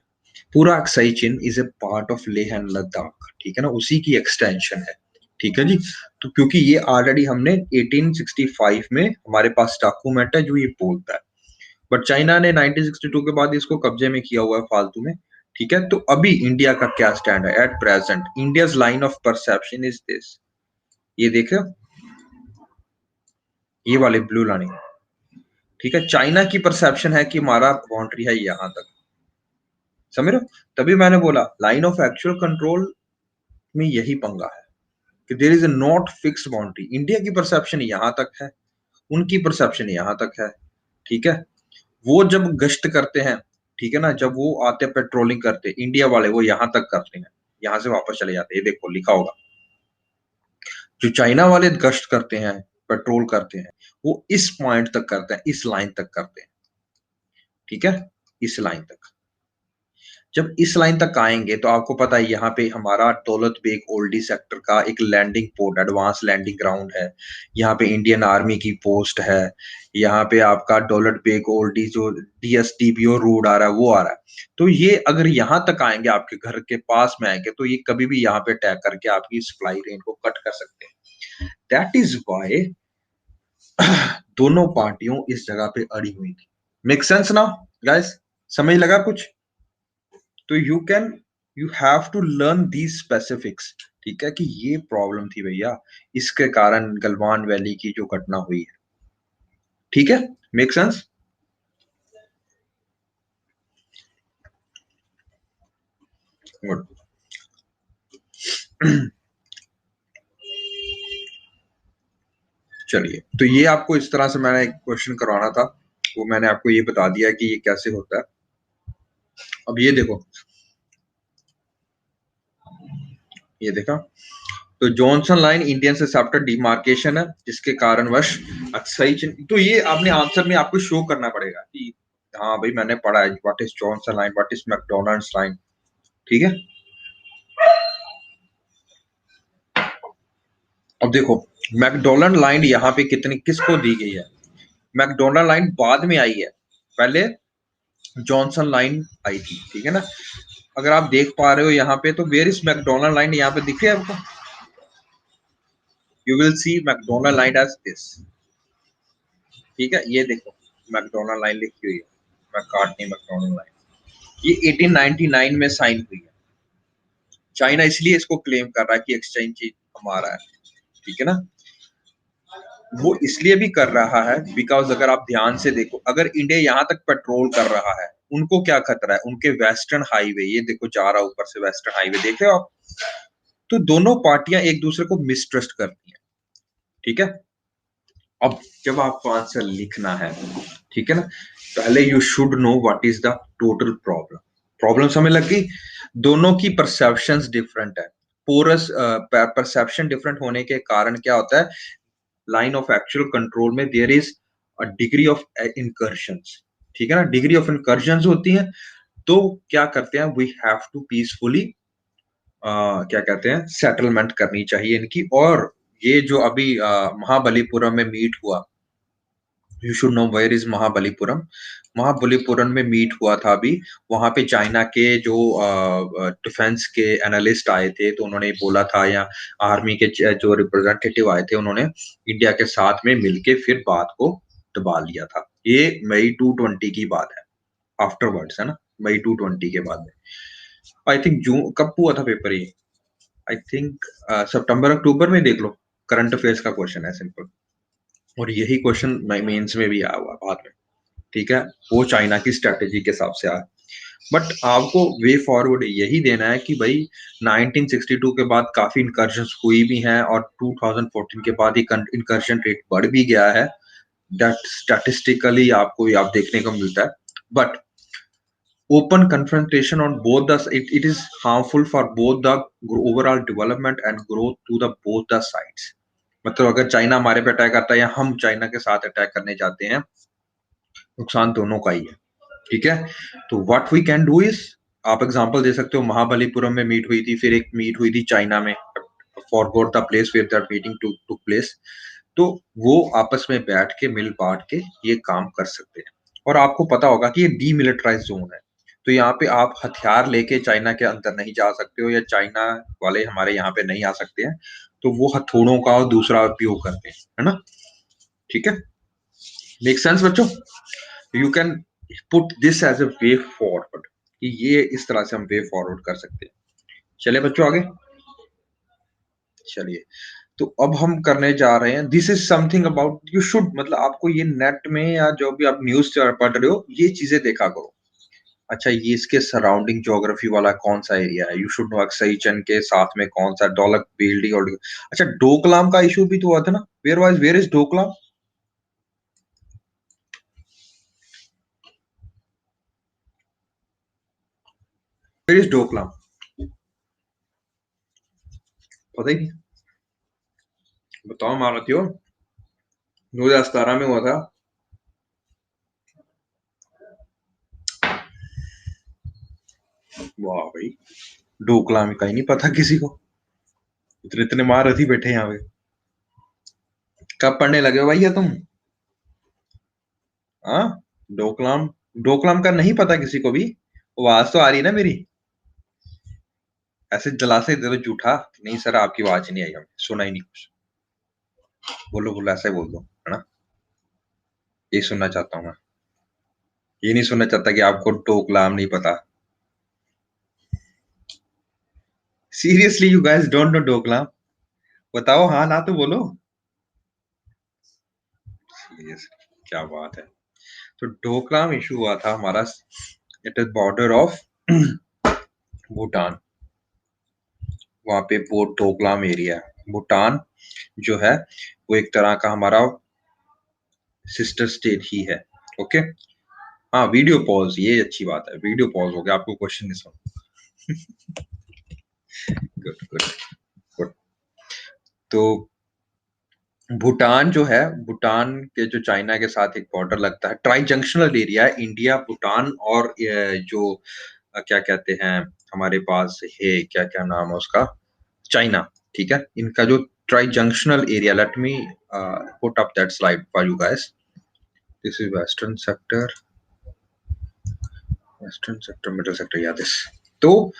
पूरा Aksai Chin is a part of Leh and Ladakh, ठीक है ना? उसी की एक्सटेंशन है, ठीक है जी। तो क्योंकि ये ऑलरेडी हमने 1865 में हमारे पास डॉक्यूमेंट है जो ये बोलता है, बट चाइना ने 1962 के बाद इसको कब्जे में किया हुआ है फालतू में, ठीक है? तो अभी इंडिया का क्या स्टैंड है at present? India's line of perception is this. ये देख रहे हो, ये वाले ब्लू लाइन, ठीक है? चाइना की परसेप्शन है कि हमारा बाउंड्री है यहां तक। समझ रहे हो? तभी मैंने बोला लाइन ऑफ एक्चुअल कंट्रोल में यही पंगा है कि there is a not fixed boundary. India की परसेप्शन यहां तक है, उनकी परसेप्शन यहां तक है, ठीक है? वो जब गश्त करते हैं, ठीक है ना, जब वो आते हैं पेट्रोलिंग करते, इंडिया वाले वो यहां तक करते हैं, यहां से वापस चले जाते हैं। ये देखो लिखा होगा। जो चाइना वाले गश्त करते हैं, पेट्रोल करते हैं, वो इस पॉइंट तक करते हैं, इस लाइन तक करते हैं, ठीक है? इस लाइन तक। जब इस लाइन तक आएंगे तो आपको पता है यहाँ पे हमारा दौलत बेग ओल्डी सेक्टर का एक landing port, advance landing ground है। यहाँ पे इंडियन आर्मी की पोस्ट है। यहाँ पे आपका दौलत बेग ओल्डी जो डीएसटीपीओ रोड आ रहा है वो आ रहा है। तो ये अगर यहाँ तक आएंगे, आपके घर के पास में आएंगे, तो ये कभी भी यहाँ पे अटैक करके आपकी सप्लाई रेंज को कट कर सकते हैं। दैट इज वाई दोनों पार्टियों इस जगह पे अड़ी हुई थी। Make sense now guys? समझ लगा कुछ? तो you have to learn these specifics, ठीक है? कि ये प्रॉब्लम थी भैया, इसके कारण गलवान वैली की जो घटना हुई है, ठीक है? Make sense? गुड। चलिए, तो ये आपको इस तरह से मैंने एक क्वेश्चन करवाना था, वो मैंने आपको ये बता दिया कि ये कैसे होता है। अब ये देखो, ये देखा, तो जॉनसन लाइन इंडियन से सेप्टर डिमार्केशन है, जिसके कारणवश अक्साई चिन्ह, तो ये आपने आंसर में आपको शो करना पड़ेगा कि हाँ भाई मैंने पढ़ा है what is Johnson line, what is McDonald's line, ठीक है? अब देखो, मैकडोनल्ड लाइन यहाँ पे कितनी किसको दी गई है? मैकडोनल्ड लाइन बाद में आई है, पहले जॉनसन लाइन आई थी, ठीक है ना? अगर आप देख पा रहे हो यहाँ पे, तो वेयर इज मैकडोनल्ड लाइन यहाँ पे दिख रही है आपको? You will see McDonald line as this, ठीक है? ये देखो मैकडोनल्ड लाइन लिखी हुई है, मैकार्टनी मैकडोनल्ड लाइन। ये 1899 में साइन हुई है, चाइना इसलिए इसको क्लेम कर रहा है कि एक्सचेंज हमारा है, ठीक है ना। वो इसलिए भी कर रहा है बिकॉज अगर आप ध्यान से देखो, अगर इंडिया यहाँ तक पेट्रोल कर रहा है, उनको क्या खतरा है, उनके वेस्टर्न हाईवे, ये देखो जा रहा ऊपर से वेस्टर्न हाईवे, देख रहे हो आप। तो दोनों पार्टियां एक दूसरे को मिसट्रस्ट करती हैं, ठीक है। अब जब आपको आंसर लिखना है, ठीक है ना, पहले you should know what is the total problem. Problem समझ लग गई। दोनों की परसेप्शंस डिफरेंट है। पोरस परसेप्शन डिफरेंट होने के कारण क्या होता है, लाइन ऑफ एक्चुअल कंट्रोल में there is a degree of incursions, ठीक है ना, डिग्री ऑफ इनकर्शंस होती है। तो क्या करते हैं, वी हैव टू पीसफुली क्या कहते हैं, सेटलमेंट करनी चाहिए इनकी। और ये जो अभी महाबलीपुरम में मीट हुआ, you should know where is Mahabalipuram. Mahabalipuram में मीट हुआ था अभी, वहां पे चाइना के जो डिफेंस के एनालिस्ट आए थे, तो उन्होंने बोला था, या आर्मी के जो रिप्रेजेंटेटिव आए थे, उन्होंने इंडिया के साथ में मिलके फिर बात को दबा लिया था। ये मई 220 की बात है, आफ्टरवर्ड्स है ना, मई 220 के बाद में। आई थिंक जून कब हुआ था पेपर ये, आई थिंक सितंबर अक्टूबर में, देख लो। करंट अफेयर्स का क्वेश्चन है, सिंपल। और यही क्वेश्चन मेंस में भी आया हुआ बाद में, ठीक है। वो चाइना की स्ट्रेटेजी के हिसाब से आया। बट आपको वे फॉरवर्ड यही देना है कि भाई 1962 के बाद काफी इनकर्शन हुई भी हैं, और 2014 के बाद ही इनकर्शन रेट बढ़ भी गया है। दैट स्टैटिस्टिकली आपको आप देखने को मिलता है। But open confrontation on both the it is harmful for both the overall development and growth to the both the sides। मतलब अगर चाइना हमारे पे अटैक करता है या हम चाइना के साथ अटैक करने जाते हैं, नुकसान दोनों का ही है, ठीक है। तो what we can do is, आप एग्जांपल दे सकते हो, महाबलीपुरम में मीट हुई थी, फिर एक मीट हुई थी चाइना में, forgot the place where that meeting took place. तो वो आपस में बैठ के मिल बांट के ये काम कर सकते हैं। और आपको पता होगा कि ये डीमिलिटराइज जोन है, तो यहाँ पे आप हथियार लेके चाइना के अंदर नहीं जा सकते हो, या चाइना वाले हमारे यहाँ पे नहीं आ सकते हैं। तो वो हथौड़ों का और दूसरा उपयोग करते हैं, है ना, ठीक है। मेक सेंस बच्चों। You can put this as a way forward, कि ये इस तरह से हम वे फॉरवर्ड कर सकते हैं। चलिए बच्चों आगे चलिए। तो अब हम करने जा रहे हैं, this is something about you should, मतलब आपको ये नेट में या जो भी आप न्यूज पढ़ रहे हो, ये चीजें देखा करो। अच्छा, ये इसके सराउंडिंग ज्योग्राफी वाला कौन सा एरिया है, यू शुड नो अक्सई चंद के साथ में कौन सा डोलक बेल्डी और अच्छा डोकलाम का इशू भी तो हुआ था ना, where is Doklam, where is Doklam, पता ही नहीं, बताओ मारती हो। 2017 में हुआ था। वाह भाई, डोकलाम का ही नहीं पता किसी को, इतने इतने महारथी बैठे यहाँ पे। कब पढ़ने लगे हो भैया तुम, हाँ। डोकलाम, डोकलाम का नहीं पता किसी को भी। आवाज तो आ रही है ना मेरी, ऐसे जलासे दे दो झूठा, नहीं सर आपकी आवाज नहीं आई, हमें सुना ही नहीं कुछ। बोलो बोलो, ऐसे बोल दो, है ना। ये सुनना चाहता हूँ मैं, ये नहीं सुनना चाहता कि आपको डोकलाम नहीं पता। Seriously you guys don't know Doklam, बताओ हाँ ना तो बोलो। सीरियसली क्या बात है। तो डोकलाम इशू हुआ था हमारा, it is border of Bhutan, वहां पे वो डोकलाम एरिया है। भूटान जो है वो एक तरह का हमारा सिस्टर स्टेट ही है, ओके। हाँ वीडियो पॉज, ये अच्छी बात है, वीडियो पॉज हो गया, आपको क्वेश्चन नहीं सुन। Good good good. तो भूटान जो है, भूटान के जो चाइना के साथ एक बॉर्डर लगता है, ट्राई जंक्शनल एरिया है, इंडिया भूटान और जो क्या कहते हैं, हमारे पास है क्या क्या नाम है उसका, चाइना, ठीक है। इनका जो try junctional area, late me put up that slide for you guys. This is western sector, western sector, middle sector, या दिस। तो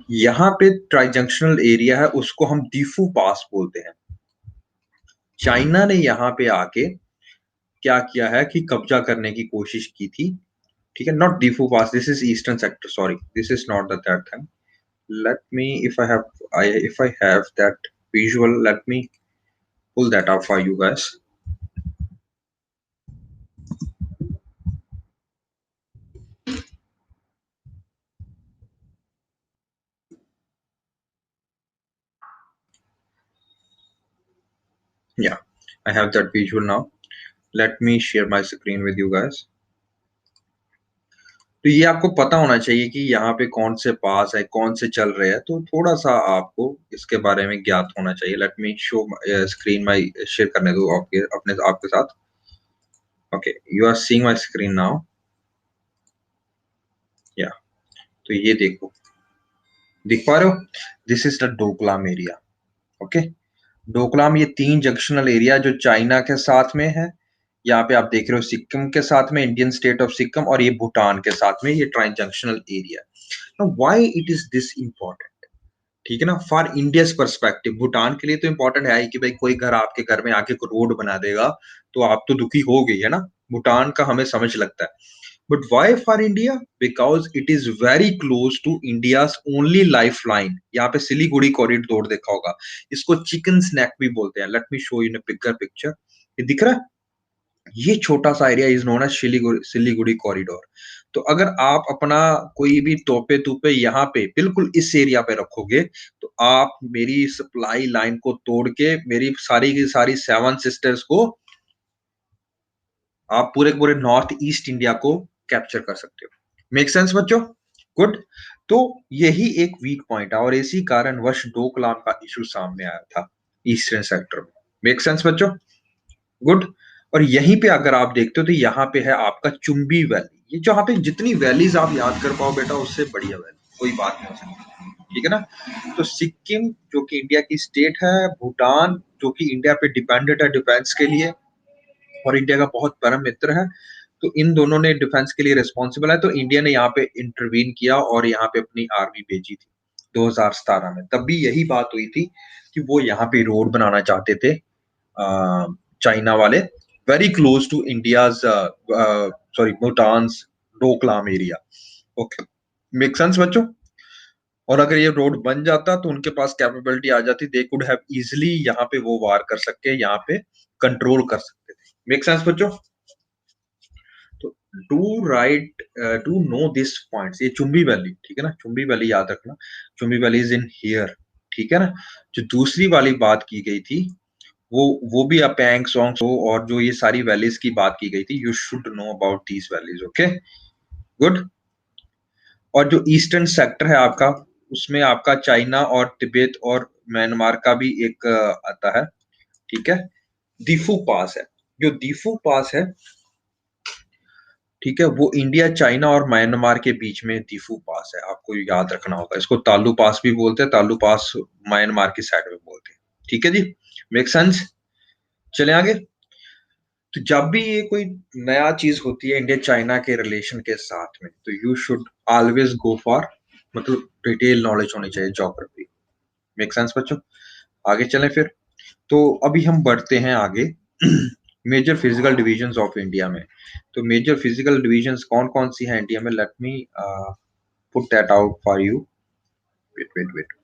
यहाँ पे ट्राई जंक्शनल एरिया है, उसको हम दीफू पास बोलते हैं। चाइना ने यहाँ पे आके क्या किया है कि कब्जा करने की कोशिश की थी, ठीक है। Not Diphu pass, this is eastern sector, sorry this is not the that thing, let me, if I have that visual, let me pull that up for you guys. Yeah, I have that visual now. Let me share my screen with you guys. तो ये आपको पता होना चाहिए कि यहाँ पे कौन से पास है, कौन से चल रहे हैं, तो थोड़ा-सा आपको इसके बारे में ज्ञात होना चाहिए। Let me show screen my share करने दो आपके साथ। Okay, you are seeing my screen now. या तो ये देखो, देख पा रहे हो? This is the Doklam area. Okay, Doklam ये 3 जंक्शनल एरिया जो चाइना के साथ में है। यहाँ पे आप देख रहे हो सिक्किम के साथ में, इंडियन स्टेट ऑफ सिक्किम, और ये भूटान के साथ में ये trijunctional area. Now why it is this important? ठीक है ना, फॉर इंडियाज पर्सपेक्टिव भूटान के लिए तो इंपॉर्टेंट है ही कि भाई कोई घर आपके घर में आके रोड बना देगा तो आप तो दुखी हो गई है ना, भूटान का हमें समझ लगता है। But why for India? Because it is very close to India's only life line. यहाँ पे सिलीगुड़ी कॉरिडोर देखा होगा, इसको चिकन स्नैक भी बोलते हैं। Let me show you in picture picture. ये दिख रहा है? ये छोटा सा area is known as Siliguri corridor. तो अगर आप अपना कोई भी तोपे तूपे यहाँ पे बिल्कुल इस एरिया पे रखोगे तो आप मेरी सप्लाई लाइन को तोड़ के मेरी सारी की सारी 7 सिस्टर्स को आप पूरे पूरे नॉर्थ ईस्ट इंडिया को कैप्चर कर सकते हो। मेक सेंस बच्चों? गुड। तो यही एक वीक पॉइंट है और इसी कारण वश डोकलाम का इशू सामने आया था ईस्टर्न सेक्टर में। मेक सेंस बच्चों? गुड। और यहीं पे अगर आप देखते हो तो यहाँ पे है आपका चुंबी वैली। ये जो यहाँ पे जितनी वैलीज आप याद कर पाओ बेटा उससे बढ़िया वैली कोई बात नहीं हो सकती। ठीक है ना? तो सिक्किम जो कि इंडिया की स्टेट है, भूटान जो कि इंडिया पे डिपेंडेंट है डिफेंस के लिए और इंडिया का बहुत परम मित्र है, तो इन दोनों ने डिफेंस के लिए रिस्पॉन्सिबल है। तो इंडिया ने यहाँ पे इंटरवीन किया और यहाँ पे अपनी आर्मी भेजी थी 2017 में। तब भी यही बात हुई थी कि वो यहाँ पे रोड बनाना चाहते थे चाइना वाले, very close to India's sorry Bhutan's Doklam area. Okay, make sense बच्चों? और अगर ये रोड बन जाता तो उनके पास कैपेबिलिटी आ जाती, दे कुड हैव इजीली यहाँ पे वो वार कर सकते, यहाँ पे कंट्रोल कर सकते थे। मेक सेंस बच्चों? तो डू नो दिस पॉइंट्स। ये चुंबी वैली, ठीक है ना, चुंबी वैली याद रखना, Chumbi valley is in here. ठीक है ना? जो दूसरी वाली बात की गई थी वो भी पैंग सॉन्ग और जो ये सारी वैलीज की बात की गई थी, you should know about these valleys. Okay, good. और जो ईस्टर्न सेक्टर है आपका, उसमें आपका चाइना और तिब्बत और म्यांमार का भी एक आता है। ठीक है, दीफू पास है। जो दीफू पास है, ठीक है, वो इंडिया चाइना और म्यांमार के बीच में दीफू पास है, आपको याद रखना होगा। इसको तालू पास भी बोलते हैं, तालू पास म्यांमार की साइड में बोलते हैं। ठीक है जी, मेक सेंस? चले आगे। तो जब भी ये कोई नया चीज होती है इंडिया चाइना के रिलेशन के साथ में, तो you should always go for, मतलब डिटेल नॉलेज होनी चाहिए ज्योग्राफी। मेक सेंस बच्चों? आगे चलें फिर। तो अभी हम बढ़ते हैं आगे major physical divisions of India में। तो मेजर फिजिकल डिविजन्स कौन कौन सी हैं इंडिया में? Let me put that out for you. Wait wait wait.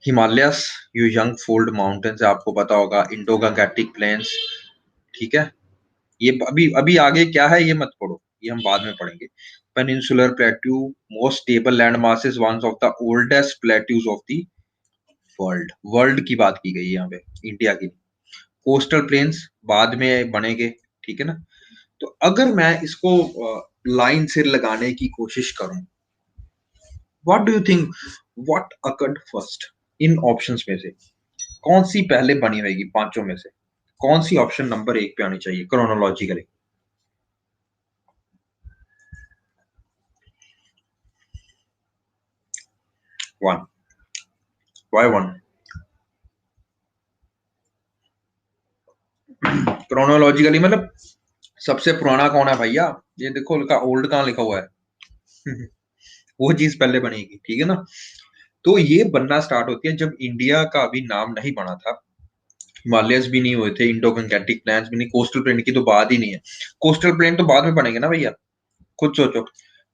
Himalayas, you young fold mountains आपको पता होगा, इंडो गंगेटिक प्लेन्स। ठीक है, ये अभी अभी आगे क्या है ये मत पढ़ो, ये हम बाद में पढ़ेंगे। Peninsular plateau, most stable land masses, one of the oldest plateaus of the world. World की बात की गई है यहाँ पे, इंडिया की। कोस्टल प्लेन्स बाद में बनेंगे, ठीक है ना? तो अगर मैं इसको लाइन से लगाने की कोशिश करूं, what do you think, what occurred first in options में से? कौन सी पहले बनी रहेगी पांचों में से? कौन सी ऑप्शन नंबर 1 पे आनी चाहिए क्रोनोलॉजिकली? 1। व्हाई 1? क्रोनोलॉजिकली मतलब सबसे पुराना कौन है भैया? ये देखो उनका ओल्ड कहाँ लिखा हुआ है वो चीज पहले बनेगी, ठीक है ना? तो ये बनना स्टार्ट होती है जब इंडिया का अभी नाम नहीं बना था, हिमालयस भी नहीं हुए थे, इंडो गंगेटिक प्लेन्स भी नहीं, कोस्टल प्लेन की तो बात ही नहीं है। कोस्टल प्लेन तो बाद में बनेंगे ना भैया, खुद सोचो।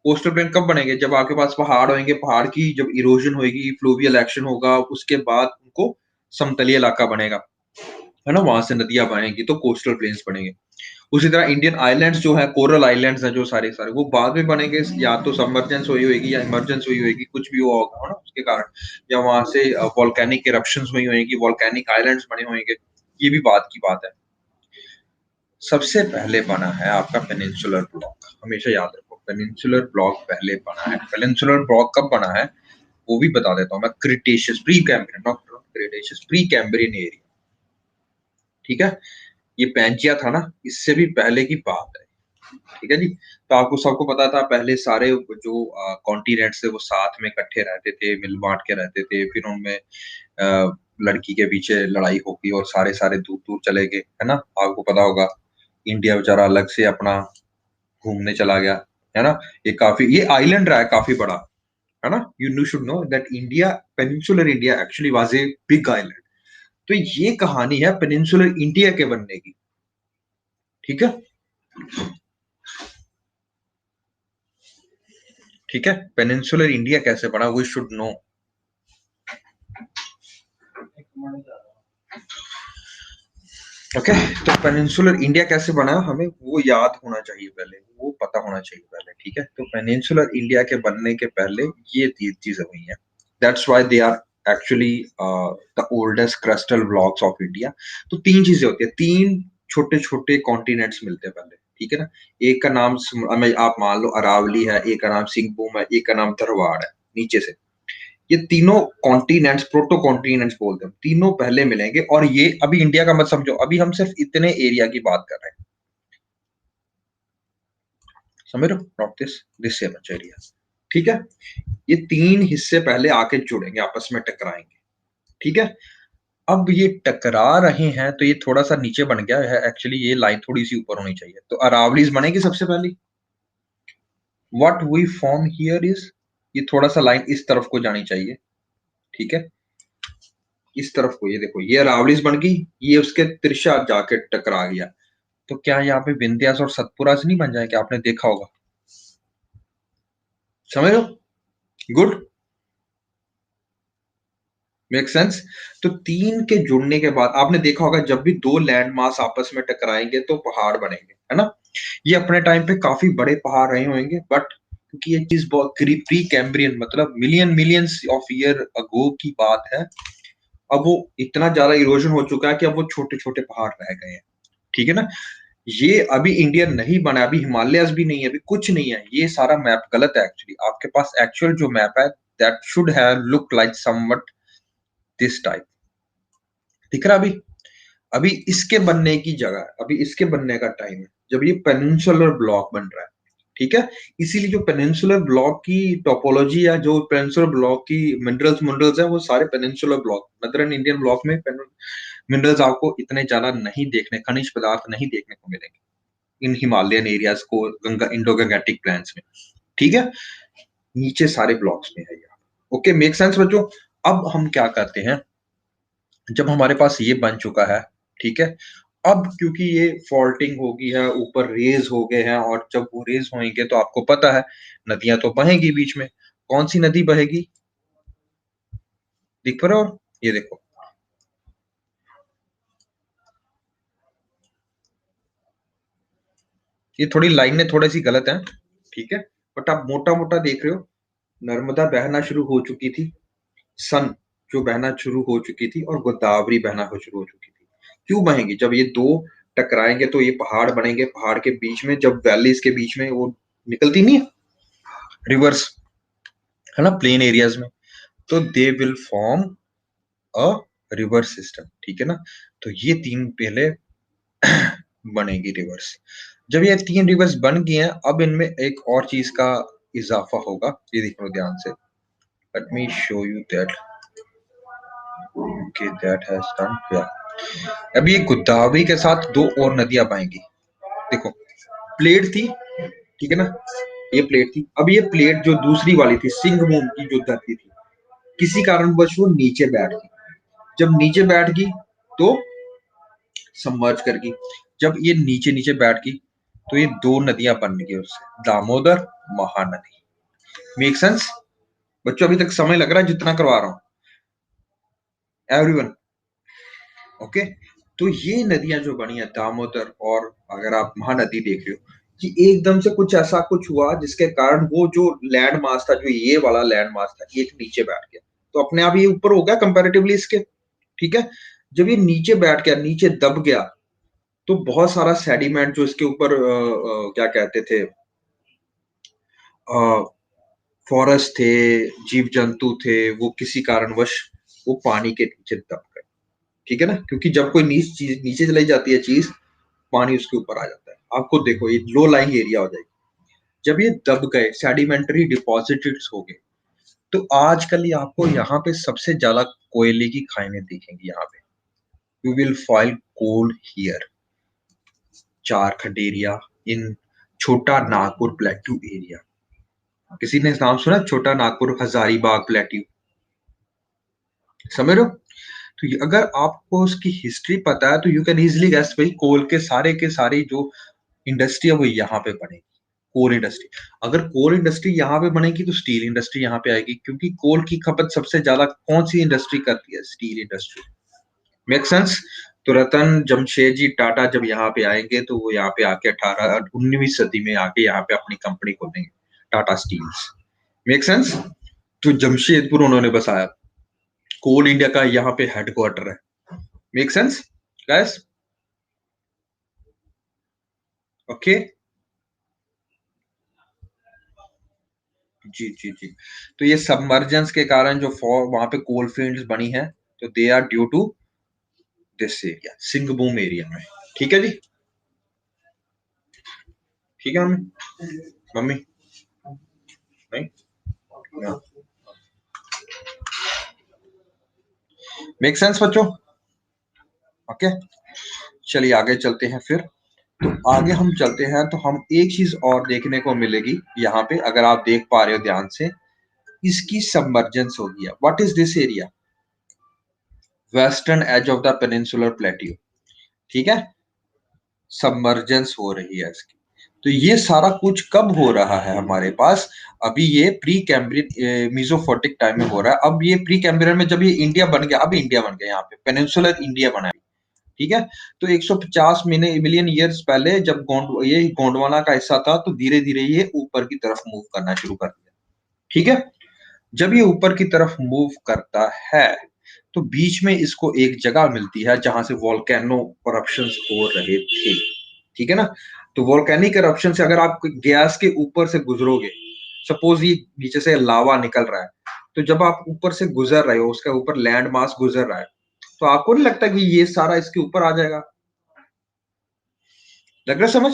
कोस्टल प्लेन कब बनेंगे? जब आपके पास पहाड़ होंगे, पहाड़ की जब इरोजन होगी, फ्लूवियल एक्शन होगा, उसके बाद उनको समतलीय इलाका बनेगा, है ना? वहां से नदियां बहेंगी तो कोस्टल प्लेन्स बनेंगे। उसी तरह इंडियन आइलैंड्स जो है, कोरल आइलैंड्स हैं जो सारे सारे, वो बाद में बनेंगे, या तो सबमर्जेंस हुई होगी या इमरजेंस हुई होगी, कुछ भी हुआ होगा, है ना? उसके कारण, या वहां से वोल्केनिक इरप्शंस हुई होंगी, वोल्केनिक आइलैंड्स बने होंगे, ये भी बात की बात है। सबसे पहले बना है आपका पेनिनसुलर ब्लॉक, हमेशा याद रखो, पेनिनसुलर ब्लॉक पहले बना है। पेनिनसुलर ब्लॉक कब बना है वो भी बता देता हूँ मैं, Cretaceous pre Cambrian, not Cretaceous, pre Cambrian area, ठीक है? ये पैंजिया था ना, इससे भी पहले की बात है, ठीक है जी। तो आपको सबको पता था पहले सारे जो कॉन्टिनेंट्स थे वो साथ में इकट्ठे रहते थे, मिल बांट के रहते थे, फिर उनमें लड़की के पीछे लड़ाई होगी और सारे सारे दूर दूर चले गए, है ना? आपको पता होगा, इंडिया बेचारा अलग से अपना घूमने चला गया, है ना? ये आइलैंड रहा है काफी बड़ा, है ना? You should know that India, peninsular India actually was a big island. तो ये कहानी है पेनिनसुलर इंडिया के बनने की, ठीक है? ठीक है, पेनिनसुलर इंडिया कैसे बना, वी शुड नो। ओके, तो पेनिनसुलर इंडिया कैसे बना हमें वो याद होना चाहिए पहले, वो पता होना चाहिए पहले, ठीक है? तो पेनिनसुलर इंडिया के बनने के पहले ये तीन चीजें हुई हैं, that's why they are actually the oldest crustal blocks of India. तो तीन चीजें होती है, तीन छोटे छोटे कॉन्टिनेंट्स मिलते हैं पहले, ठीक है ना? एक का नाम आप मान लो अरावली है, एक का नाम सिंहभूम है, एक का नाम धरवाड़ है, नीचे से। ये तीनों कॉन्टिनेंट्स, प्रोटो कॉन्टिनेंट्स बोलते हैं, तीनों पहले मिलेंगे, और ये अभी इंडिया का मत समझो, अभी हम सिर्फ इतने एरिया की बात कर रहे हैं, समझ रहे हो? नॉट दिस मच एरिया, ठीक है? ये तीन हिस्से पहले आके जुड़ेंगे, आपस में टकराएंगे, ठीक है? अब ये टकरा रहे हैं तो ये थोड़ा सा नीचे बन गया है, एक्चुअली ये लाइन थोड़ी सी ऊपर होनी चाहिए, तो अरावलीज बनेगी सबसे पहली। What we form here is, ये थोड़ा सा लाइन इस तरफ को जानी चाहिए, ठीक है? इस तरफ को, ये देखो, ये अरावलीज बन गई, ये उसके तिरछा जाके टकरा गया, तो क्या यहाँ पे विंध्यास और सतपुरा से नहीं बन जाए? क्या आपने देखा होगा? समझ लो, गुड, मेक सेंस? तो तीन के जुड़ने के बाद आपने देखा होगा, जब भी दो लैंड मास आपस में टकराएंगे तो पहाड़ बनेंगे, है ना? ये अपने टाइम पे काफी बड़े पहाड़ रहे होंगे, बट क्योंकि ये चीज बहुत प्री कैम्ब्रियन, मतलब million millions of year ago की बात है, अब वो इतना ज्यादा इरोजन हो चुका है कि अब वो छोटे छोटे पहाड़ रह गए हैं, ठीक है ना? ये अभी इंडिया नहीं बना, अभी हिमालयस भी नहीं है, अभी कुछ नहीं है, ये सारा मैप गलत है एक्चुअली। आपके पास एक्चुअल जो मैप है, that should have look like somewhat this type, दिख रहा? अभी अभी इसके बनने की जगह, अभी इसके बनने का टाइम है जब ये पेनिनसुलर ब्लॉक बन रहा है, ठीक है? इसीलिए जो पेनिनसुलर ब्लॉक की टोपोलॉजी या जो पेनिनसुलर ब्लॉक की मिनरल्स मिनरल्स है, वो सारे पेनिनसुलर ब्लॉक, नदरन इंडियन ब्लॉक में मिनरल्स आपको इतने ज्यादा नहीं देखने, खनिज पदार्थ नहीं देखने को मिलेंगे इन हिमालयन एरियाज को, गंगा इंडो गंगेटिक प्लेन्स में, ठीक है? नीचे सारे ब्लॉक्स में है ये। ओके, मेक सेंस बच्चों? अब हम क्या करते हैं, जब हमारे पास ये बन चुका है, ठीक है? अब क्योंकि ये फॉल्टिंग होगी है, ऊपर रेज हो गए हैं, और जब वो रेज होंगे तो आपको पता है नदियां तो बहेंगी बीच में। कौन सी नदी बहेगी, दिख रहा हो? ये देखो, ये थोड़ी लाइनें थोड़ी सी गलत है, ठीक है? बट आप मोटा मोटा देख रहे हो, नर्मदा बहना शुरू हो चुकी थी, सन जो बहना शुरू हो चुकी थी, और गोदावरी बहना हो शुरू हो चुकी थी। क्यों बहेंगी? जब ये दो टकराएंगे तो ये पहाड़ बनेंगे, पहाड़ के बीच में जब वैलीज के बीच में वो निकलती नहीं है रिवर्स, है ना, प्लेन एरियाज में, तो they will form a river system, ठीक है ना? तो ये तीन पहले बनेगी रिवर्स। जब ये तीन रिवर्स बन गए हैं, अब इनमें एक और चीज का इजाफा होगा, ये देख लो ध्यान से, late me show you that, okay, that has done, या अब ये गोदावरी के साथ दो और नदियां बहेंगी, देखो, प्लेट थी, ठीक है ना? ये प्लेट थी, अब ये प्लेट जो दूसरी वाली थी, सिंहभूम की जो धरती थी, किसी कारणवश वो नीचे बैठ गई। जब नीचे बैठ गई तो सबमर्ज कर गई। जब ये नीचे नीचे बैठ गई तो ये दो नदियां बन गई उससे, दामोदर महानदी। मेक सेंस बच्चों? अभी तक समय लग रहा है जितना करवा रहा हूं? Everyone okay? तो ये नदियां जो बनी है दामोदर, और अगर आप महानदी देख रहे हो कि एकदम से कुछ ऐसा कुछ हुआ जिसके कारण वो जो लैंड मास था, जो ये वाला लैंड मास था, एक नीचे बैठ गया, तो अपने आप ये ऊपर हो गया कंपैरेटिवली इसके। ठीक है? जब ये नीचे बैठ गया, नीचे दब गया, तो बहुत सारा सेडिमेंट जो इसके ऊपर क्या कहते थे, फॉरेस्ट थे, जीव जंतु थे, वो किसी कारणवश वो पानी के नीचे दब गए। ठीक है ना? क्योंकि जब कोई चीज नीचे चली जाती है चीज, पानी उसके ऊपर आ जाता है। आप खुद देखो, ये लो लाइंग एरिया हो जाएगी। जब ये दब गए, सेडिमेंट्री डिपॉजिट्स हो गए, तो आजकल ये आपको यहाँ पे सबसे ज्यादा कोयले की खानें दिखेंगी। यहाँ पे you will find coal here, Jharkhand area, in Chota Nagpur plateau area. किसी ने नाम सुना छोटा नागपुर, हजारीबाग प्लेट्यू? समझ रहे हो? तो अगर आपको उसकी हिस्ट्री पता है तो यू कैन इजिली गैस भाई, कोल के सारे जो इंडस्ट्री है वो यहाँ पे बनेगी। कोल इंडस्ट्री, अगर कोल इंडस्ट्री यहाँ पे बनेगी तो स्टील इंडस्ट्री यहाँ पे आएगी, क्योंकि कोल की खपत सबसे ज्यादा कौन सी इंडस्ट्री करती है? Steel industry. Make sense? तो रतन जमशेदजी टाटा जब यहाँ पे आएंगे तो वो यहाँ पे आके 19वीं सदी में आके यहाँ पे अपनी कंपनी खोलेंगे, टाटा स्टील्स। Make sense? तो जमशेदपुर उन्होंने बसाया, कोल इंडिया का यहाँ पे हेडक्वार्टर है। Make sense guys? ओके, जी जी जी। तो ये सबमर्जेंस के कारण जो वहां पे कोल फील्ड्स बनी है, तो they are due to this area, Singhbhum area में। ठीक है जी? ठीक है मम्मी? मम्मी नहीं? मेक सेंस बच्चों? ओके, चलिए आगे चलते हैं फिर। तो आगे हम चलते हैं तो हम एक चीज और देखने को मिलेगी यहाँ पे, अगर आप देख पा रहे हो ध्यान से, इसकी सबमर्जेंस होगी। What is this area? Western edge of the peninsular plateau. ठीक है? सबमर्जेंस हो रही है इसकी। तो ये सारा कुछ कब हो रहा है हमारे पास? अभी ये प्री कैम्ब्रियन मीसोफोटिक टाइम में हो रहा है। अब ये प्री कैम्ब्रियन में जब ये इंडिया बन गया, अब इंडिया बन गया, यहाँ पे पेनिनसुलर इंडिया बना है। ठीक है? तो 150 मिलियन ईयर्स पहले जब ये गोंडवाना का हिस्सा था, तो धीरे धीरे ये ऊपर की तरफ मूव करना शुरू कर दिया। ठीक है? जब ये ऊपर की तरफ मूव करता है तो बीच में इसको एक जगह मिलती है जहां से वोल्केनो eruptions हो रहे थे। ठीक है ना? तो वोल्केनिक eruption से अगर आप गैस के ऊपर से गुजरोगे, सपोज ये नीचे से लावा निकल रहा है, तो जब आप ऊपर से गुजर रहे हो, उसके ऊपर लैंड मास गुजर रहा है, तो आपको नहीं लगता कि ये सारा इसके ऊपर आ जाएगा? लग रहा है समझ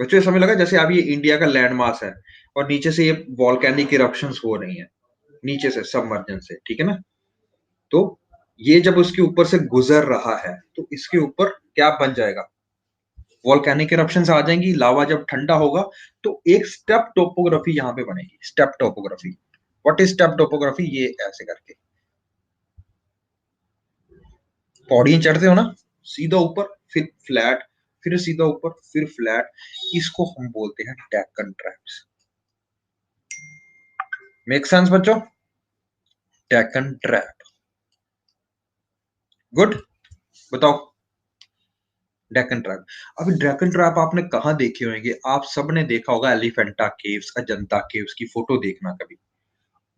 बच्चों? समझ लगा? जैसे अभी ये इंडिया का लैंड मास है और नीचे से ये वॉल्केनिक इरप्शंस हो रही हैं, नीचे से सबमर्जन से। ठीक है ना? तो ये जब उसके ऊपर से गुजर रहा है तो इसके ऊपर क्या बन जाएगा? वॉल्केनिक इरप्शंस आ जाएंगी। लावा जब ठंडा होगा तो एक स्टेप टोपोग्राफी यहाँ पे बनेगी, step topography. What is step topography? ये ऐसे करके पौड़ियां चढ़ते हो ना, सीधा ऊपर, फिर फ्लैट, फिर सीधा ऊपर, फिर फ्लैट, इसको हम बोलते हैं डेक्कन ट्रैप्स। मेक सेंस बच्चों? डेक्कन ट्रैप। गुड, बताओ। डेक्कन ट्रैप। अभी डेक्कन ट्रैप आपने कहाँ देखे होंगे? आप सबने देखा होगा एलिफेंटा केव्स, अजंता केव्स की फोटो देखना कभी।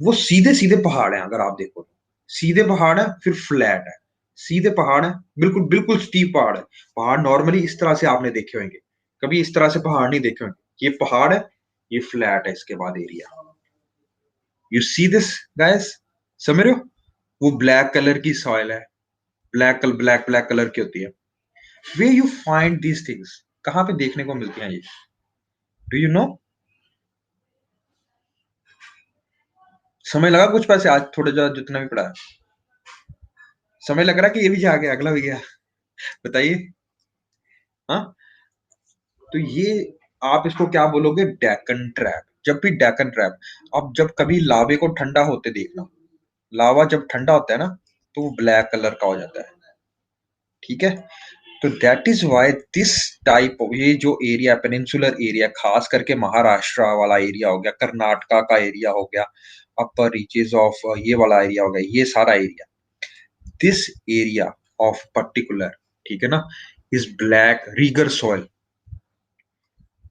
वो सीधे सीधे पहाड़ हैं, अगर आप देखो तो सीधे पहाड़ है, फिर फ्लैट है, सीधे पहाड़ है, बिल्कुल बिल्कुल स्टीप पहाड़ है। पहाड़ नॉर्मली इस तरह से आपने देखे होंगे, कभी इस तरह से पहाड़ नहीं देखे होंगे। ये पहाड़ है, ये फ्लैट है, इसके बाद area. You see this guys? समझ रहे हो? वो ब्लैक कलर की सॉइल है, ब्लैक ब्लैक कलर की होती है। Way you find these things, कहां पे देखने को मिलती हैं ये? Do you know? समय लगा कुछ पैसे आज, थोड़ा ज्यादा जितना भी पड़ा है? समय लग रहा है कि ये भी जा गया, अगला भी गया? बताइए। हाँ, तो ये आप इसको क्या बोलोगे? डेक्कन ट्रैप। जब भी डेक्कन ट्रैप, अब जब कभी लावे को ठंडा होते देखना, लावा जब ठंडा होता है ना, तो वो ब्लैक कलर का हो जाता है। ठीक है? तो that is why this type of, ये जो एरिया पेनिनसुलर एरिया, खास करके महाराष्ट्र वाला एरिया हो गया, कर्नाटका का एरिया हो गया, अपर रीचेस ऑफ ये वाला एरिया हो गया, ये सारा area, this area of particular, ठीक है ना, is black rigger soil,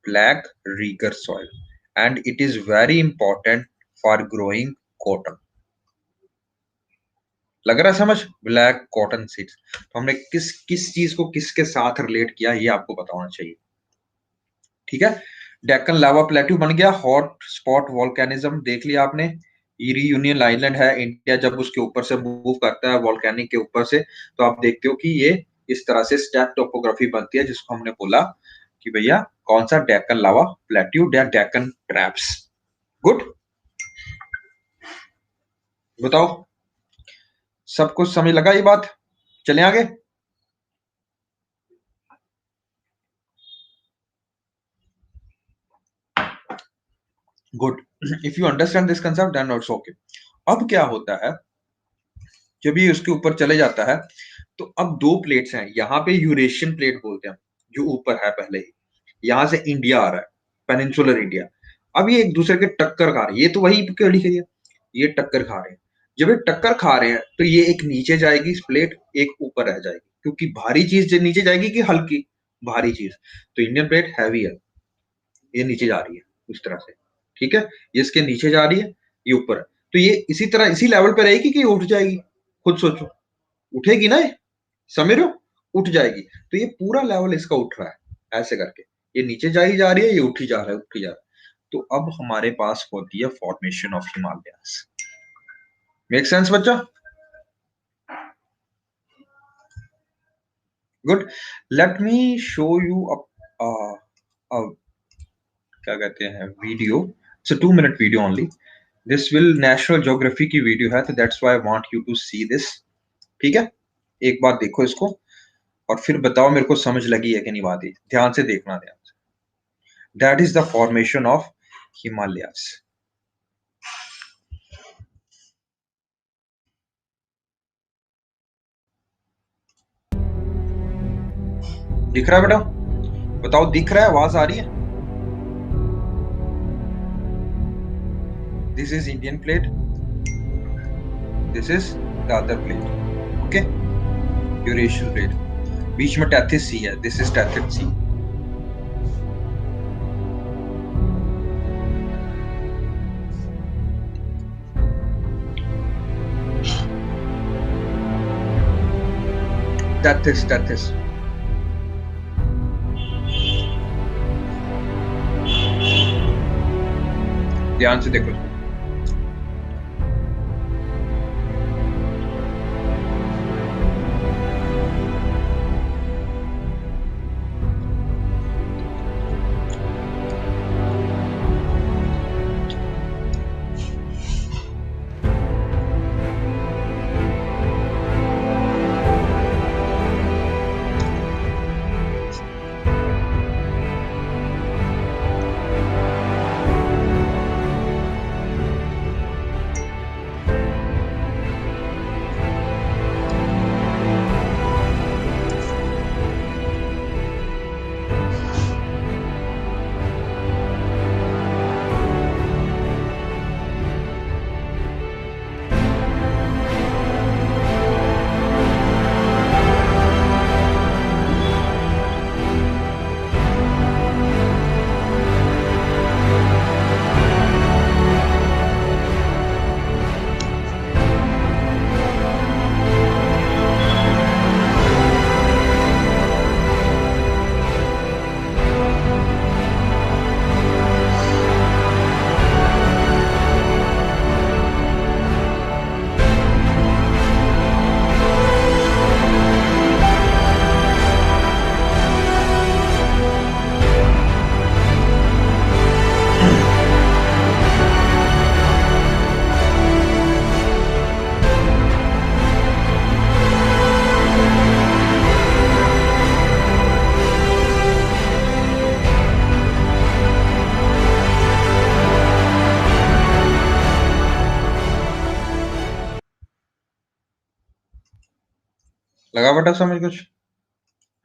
black rigor soil, and it is very important for growing cotton. लग रहा है समझ? Black cotton seeds. तो हमने किस किस चीज को किसके साथ रिलेट किया ये आपको बताना चाहिए, ठीक है। डेक्कन लावा प्लेट्यू बन गया, हॉट स्पॉट वॉल्केनिज्म देख लिया आपने, ईरी यूनियन आइलैंड है, इंडिया जब उसके ऊपर से मूव करता है वॉल्केनिक के ऊपर से, तो आप देखते हो कि ये इस तरह से स्टेप टोपोग्राफी बनती है, जिसको हमने बोला कि भैया कौन सा, डेक्कन लावा प्लेट्यू या डेक्कन ट्रैप्स। गुड, बताओ सब कुछ समझ लगा ये बात? चलें आगे। Good, if you understand this concept then it's okay. अब क्या होता है, जब ये उसके ऊपर चले जाता है, तो अब दो प्लेट्स हैं, यहाँ पे यूरेशियन प्लेट बोलते हैं, जो ऊपर है पहले ही, यहां से इंडिया आ रहा है, पेनिनसुलर इंडिया। अब ये एक दूसरे के टक्कर खा रहे हैं, ये तो वही लिखी है, ये टक्कर खा रहे हैं। जब ये टक्कर खा रहे हैं तो ये एक नीचे जाएगी प्लेट, एक ऊपर रह जाएगी, क्योंकि भारी चीज जो नीचे जाएगी कि हल्की भारी चीज, तो इंडियन प्लेट हैवी है, ये नीचे जा रही है उस तरह से, ठीक है, ये इसके नीचे जा रही है, ये ऊपर है, तो ये इसी तरह इसी लेवल पे रहेगी कि उठ जाएगी, खुद सोचो, उठेगी ना ये, समझ रहे हो, उठ जाएगी, तो ये पूरा लेवल इसका उठ रहा है ऐसे करके, ये नीचे जा ही जा रही है, ये उठी जा रहा है, उठी जा रहा है। तो अब हमारे पास होती है formation of Himalayas. Make sense बच्चा? Good, let me show you क्या कहते हैं video, it's a 2 minute video only, this will National Geographic की वीडियो है, तो that's why I want you to see this, ठीक है। एक बार देखो इसको और फिर बताओ मेरे को समझ लगी है कि नहीं बात, ध्यान से देखना, ध्यान से। That is the formation of Himalayas. दिख रहा है बेटा? बताओ दिख रहा है, आवाज आ रही है? This is Indian plate, this is the other plate, okay, Eurasian plate, बीच में टेथिस सी है, this is Tethys sea. Tethys, Tethys, ध्यान से देखो। लगा बेटा समझ कुछ?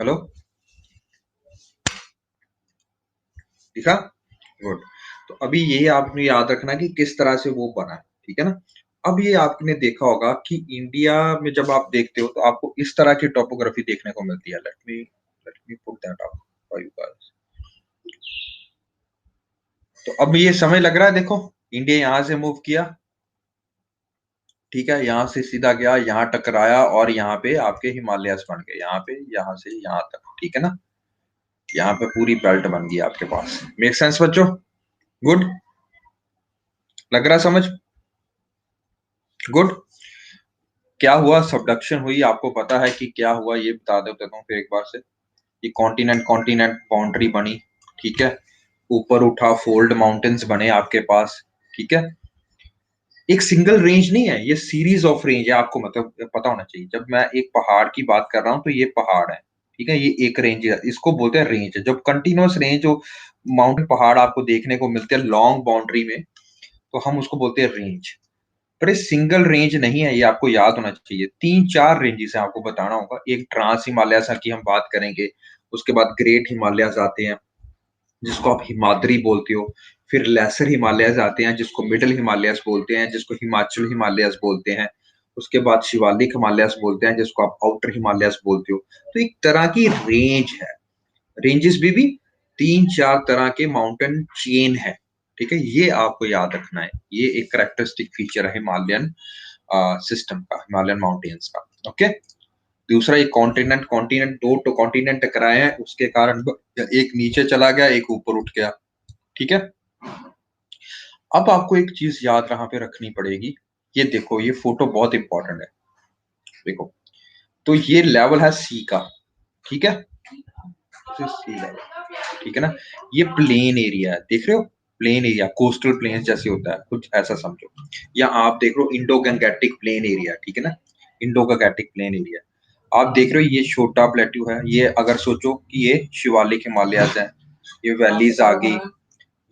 हेलो, दिखा? गुड। तो अभी ये आपने याद रखना कि किस तरह से वो बना है, ठीक है ना? अब ये आपने देखा होगा कि इंडिया में जब आप देखते हो तो आपको इस तरह की टोपोग्राफी देखने को मिलती है। Let me put that up for you guys. तो अब ये समय लग रहा है, देखो इंडिया यहां से मूव किया, ठीक है, यहाँ से सीधा गया, यहाँ टकराया और यहाँ पे आपके हिमालयस बन गए, यहाँ पे, यहाँ से यहाँ तक, ठीक है ना? यहाँ पे पूरी बेल्ट बन गई आपके पास। मेक सेंस बच्चों? गुड, लग रहा समझ? गुड। क्या हुआ? सबडक्शन हुई, आपको पता है कि क्या हुआ, ये बता देता हूँ फिर एक बार से। ये कॉन्टिनेंट कॉन्टिनेंट बाउंड्री बनी, ठीक है, ऊपर उठा, फोल्ड माउंटेन्स बने आपके पास, ठीक है। एक सिंगल रेंज नहीं है, ये सीरीज ऑफ रेंज है, आपको मतलब पता होना चाहिए। जब मैं एक पहाड़ की बात कर रहा हूँ तो ये पहाड़ है, ठीक है, ये एक रेंज है, इसको बोलते हैं रेंज। जब कंटिन्यूअस रेंज जो माउंटेन पहाड़ आपको देखने को मिलते हैं लॉन्ग बाउंड्री में, तो हम उसको बोलते हैं रेंज। पर ये सिंगल रेंज नहीं है, ये आपको याद होना चाहिए। 3-4 रेंजेस हैं, आपको बताना होगा। एक ट्रांस हिमालयस की हम बात करेंगे, उसके बाद ग्रेट हिमालयस आते हैं जिसको आप हिमाद्री बोलते हो, फिर लेसर हिमालयस आते हैं जिसको मिडल हिमालयस बोलते हैं, जिसको हिमाचल हिमालयस बोलते हैं, उसके बाद शिवालिक हिमालयस बोलते हैं जिसको आप आउटर हिमालयस बोलते हो। तो एक तरह की रेंज है, रेंजेस भी 3-4 तरह के माउंटेन चेन है, ठीक है, ये आपको याद रखना है। ये एक कैरेक्टरिस्टिक फीचर है हिमालयन सिस्टम का, हिमालयन माउंटेन्स का। ओके। दूसरा, ये कॉन्टिनेंट कॉन्टिनेंट दो तो कॉन्टिनेंट टकराए हैं, उसके कारण एक नीचे चला गया, एक ऊपर उठ गया, ठीक है। अब आपको एक चीज याद यहाँ पे रखनी पड़ेगी। ये देखो, ये फोटो बहुत इंपॉर्टेंट है, देखो। तो ये लेवल है सी का, ठीक है, सी लेवल, ठीक है ना। ये प्लेन एरिया है, देख रहे हो, प्लेन एरिया, कोस्टल प्लेन जैसे होता है, कुछ ऐसा समझो। या आप देख लो इंडो गंगेटिक प्लेन एरिया, ठीक है ना, इंडो गंगेटिक प्लेन एरिया। आप देख रहे हो ये छोटा प्लेट्यू है, ये अगर सोचो कि ये शिवालिक हिमालयस है, ये वैलीज आ गई,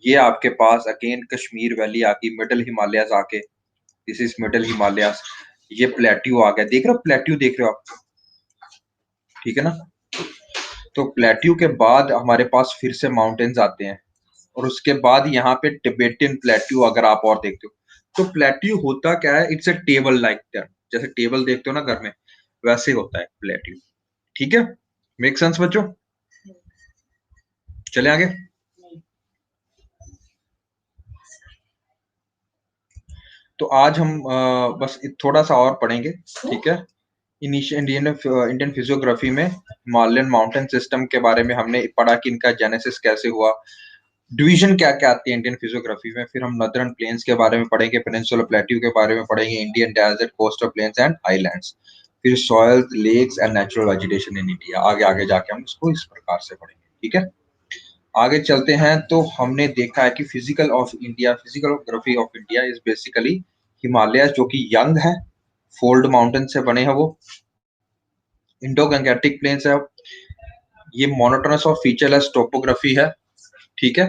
ये आपके पास अगेन कश्मीर वैली आ गई, मिडल हिमालयस आके, दिस इज मिडल हिमालयस। ये प्लेट्यू आ गया, देख रहे हो प्लेट्यू, देख रहे हो आप, ठीक है ना। तो प्लेट्यू के बाद हमारे पास फिर से माउंटेन्स आते हैं, और उसके बाद यहाँ पे टिबेटियन प्लेट्यू अगर आप और देखते हो, तो प्लेट्यू होता क्या है, it's a table like that, जैसे टेबल देखते हो ना घर में, वैसे होता है प्लेट्यू, ठीक है। मेक सेंस बच्चों? चले आगे। तो आज हम बस थोड़ा सा और पढ़ेंगे, ठीक है। इंडियन फिजियोग्राफी में हिमालयन माउंटेन सिस्टम के बारे में हमने पढ़ा कि इनका जेनेसिस कैसे हुआ, डिवीजन क्या क्या आती है इंडियन फिजियोग्राफी में। फिर हम नदर्न प्लेन्स के बारे में पढ़ेंगे, पेनिनसुलर प्लेट्यू के बारे में पढ़ेंगे, Indian desert, coastal plains and highlands, फिर soil, lakes and natural vegetation in India. आगे आगे जाके हम इसको इस प्रकार से पढ़ेंगे, ठीक है। आगे चलते हैं। तो हमने देखा है कि physiography of India is basically Himalaya, जो कि यंग है, फोल्ड माउंटेन से बने हैं वो, इंडो गंगेटिक प्लेन्स है, ये मोनोटोनस और फीचरलेस टोपोग्राफी है, ठीक है।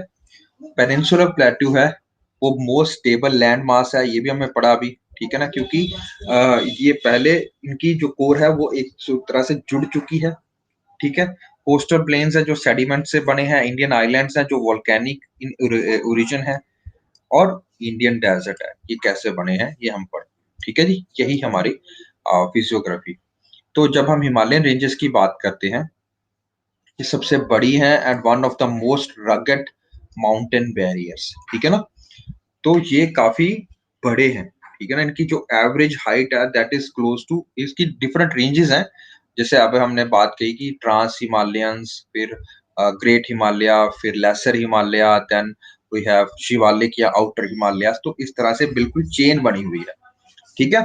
पेनिनसुलर प्लेट्यू है, वो मोस्ट स्टेबल लैंड मास है, ये भी हमें पढ़ा अभी, ठीक है ना, क्योंकि ये पहले इनकी जो कोर है वो एक तरह से जुड़ चुकी है, ठीक है। कोस्टल प्लेन्स है जो सेडिमेंट से बने हैं, इंडियन आइलैंड्स हैं जो वोल्केनिक इन ओरिजिन है, और इंडियन डेजर्ट है, ये कैसे बने हैं ये हम पढ़े, ठीक है जी। यही हमारी फिजियोग्राफी। तो जब हम हिमालयन रेंजेस की बात करते हैं, ये सबसे बड़ी है and one of the most rugged mountain barriers, ठीक है ना। तो ये काफी बड़े हैं, ठीक है ना। इनकी जो एवरेज हाइट है दैट इज क्लोज टू, इसकी डिफरेंट रेंजेस हैं, जैसे अब हमने बात की कि ट्रांस हिमालयंस, फिर ग्रेट हिमालय, फिर lesser Himalaya, then we have Shivalik या आउटर हिमालयस। तो इस तरह से बिल्कुल चेन बनी हुई है, ठीक है।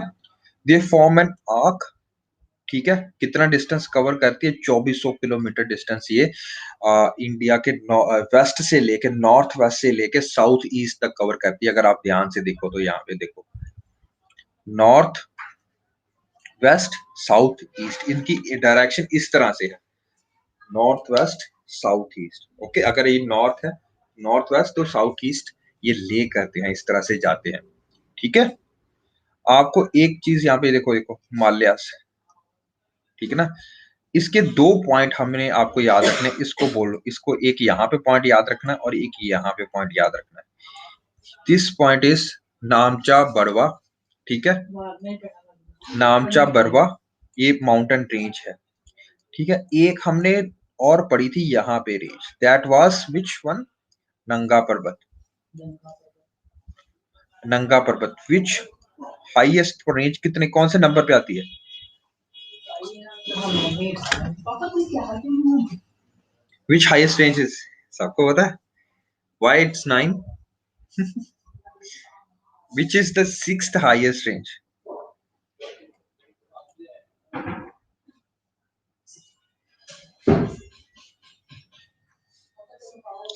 दे फॉर्म एन आर्क, ठीक है। कितना डिस्टेंस कवर करती है? 2400 किलोमीटर डिस्टेंस ये इंडिया के वेस्ट से लेके, नॉर्थ वेस्ट से लेके साउथ ईस्ट तक कवर करती है। अगर आप ध्यान से देखो तो यहाँ पे देखो, नॉर्थ वेस्ट साउथ ईस्ट, इनकी डायरेक्शन इस तरह से है, north west south east. Okay, अगर ये नॉर्थ है, नॉर्थ वेस्ट, तो साउथ ईस्ट ये ले करते हैं, इस तरह से जाते हैं, ठीक है। आपको एक चीज यहाँ पे देखो, देखो हिमालयस, ठीक है ना, इसके 2 पॉइंट हमने आपको याद रखने, इसको बोलो, इसको एक यहाँ पे पॉइंट याद रखना है और एक यहाँ पे पॉइंट याद रखना है। दिस पॉइंट इज नामचा बड़वा, ठीक है? नामचा बड़वा ये माउंटेन रेंज है, ठीक है? एक हमने और पढ़ी थी यहाँ पे range, that was which one? नंगा पर्वत। नंगा पर्वत व्हिच हाईएस्ट रेंज कितने कौन से नंबर पे आती है? Which highest range is? सबको पता है? Why it's 9? Which is the 6th highest range?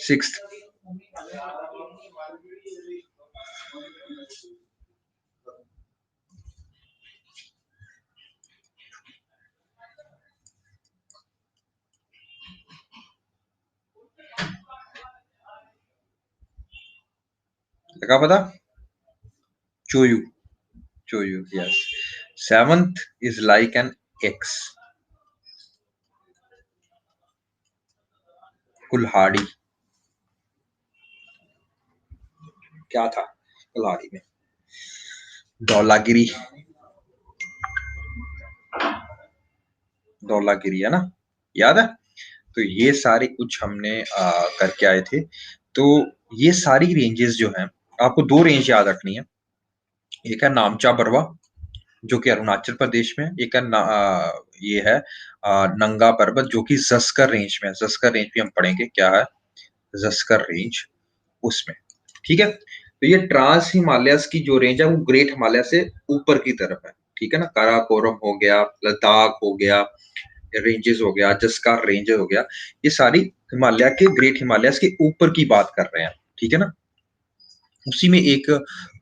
Sixth. लगा पता? Choyu. Choyu, yes. 7th is like an X. कुल्हाड़ी। क्या था कुल्हाड़ी में? धौलागिरी। धौलागिरी है ना, याद है? तो ये सारे कुछ हमने करके आए थे। तो ये सारी रेंजेस जो हैं, आपको 2 रेंज याद रखनी है। एक है नामचा बरवा जो कि अरुणाचल प्रदेश में, एक है ये है नंगा पर्वत जो कि जस्कर रेंज में है। जस्कर रेंज भी हम पढ़ेंगे क्या है जस्कर रेंज उसमें, ठीक है? तो ये ट्रांस हिमालयस की जो रेंज है वो ग्रेट हिमालय से ऊपर की तरफ है, ठीक है ना? काराकोरम हो गया, लद्दाख हो गया, रेंजेस हो गया, जस्कर रेंजेस हो गया, ये सारी हिमालय के ग्रेट हिमालयस के ऊपर की बात कर रहे हैं, ठीक है ना? उसी में एक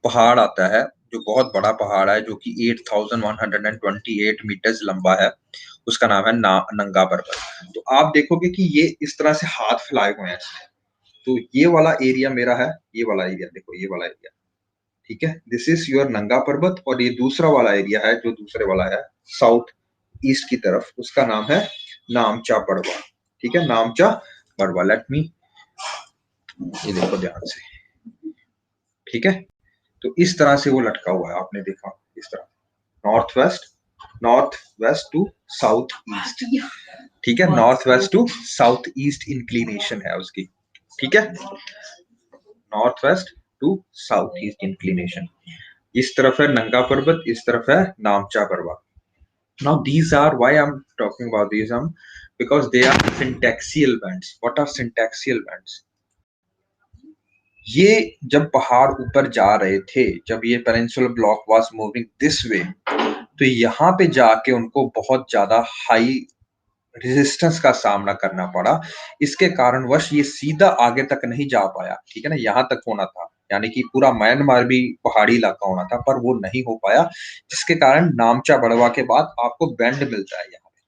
पहाड़ आता है जो बहुत बड़ा पहाड़ है जो कि 8128 मीटर्स लंबा है, उसका नाम है नंगा पर्वत। तो आप देखोगे कि ये इस तरह से हाथ फैलाए हुए हैं इसमें। तो ये वाला एरिया मेरा है, ये वाला एरिया देखो, ये वाला एरिया, ठीक है? दिस इज योर नंगा पर्वत। और ये दूसरा वाला एरिया है जो दूसरे वाला है साउथ ईस्ट की तरफ, उसका नाम है नामचा बड़वा, ठीक है? नामचा बड़वा। लेट मी, ये देखो ध्यान से, ठीक है? तो इस तरह से वो लटका हुआ है, आपने देखा इस तरह, north west to south east, ठीक है? North west to south east inclination है उसकी, ठीक है? North west to south east inclination. इस तरफ है नंगा पर्वत, इस तरफ है नामचा पर्वत। Now these are why I'm talking about these because they are syntaxial bands. What are syntaxial bands? ये जब पहाड़ ऊपर जा रहे थे, जब ये peninsular block was moving this way, तो यहाँ पे जाके उनको बहुत ज्यादा हाई रेजिस्टेंस का सामना करना पड़ा। इसके कारणवश ये सीधा आगे तक नहीं जा पाया, ठीक है ना? यहाँ तक होना था, यानी कि पूरा म्यांमार भी पहाड़ी इलाका होना था, पर वो नहीं हो पाया, जिसके कारण नामचा बड़वा के बाद आपको बेंड मिलता है यहाँ पे,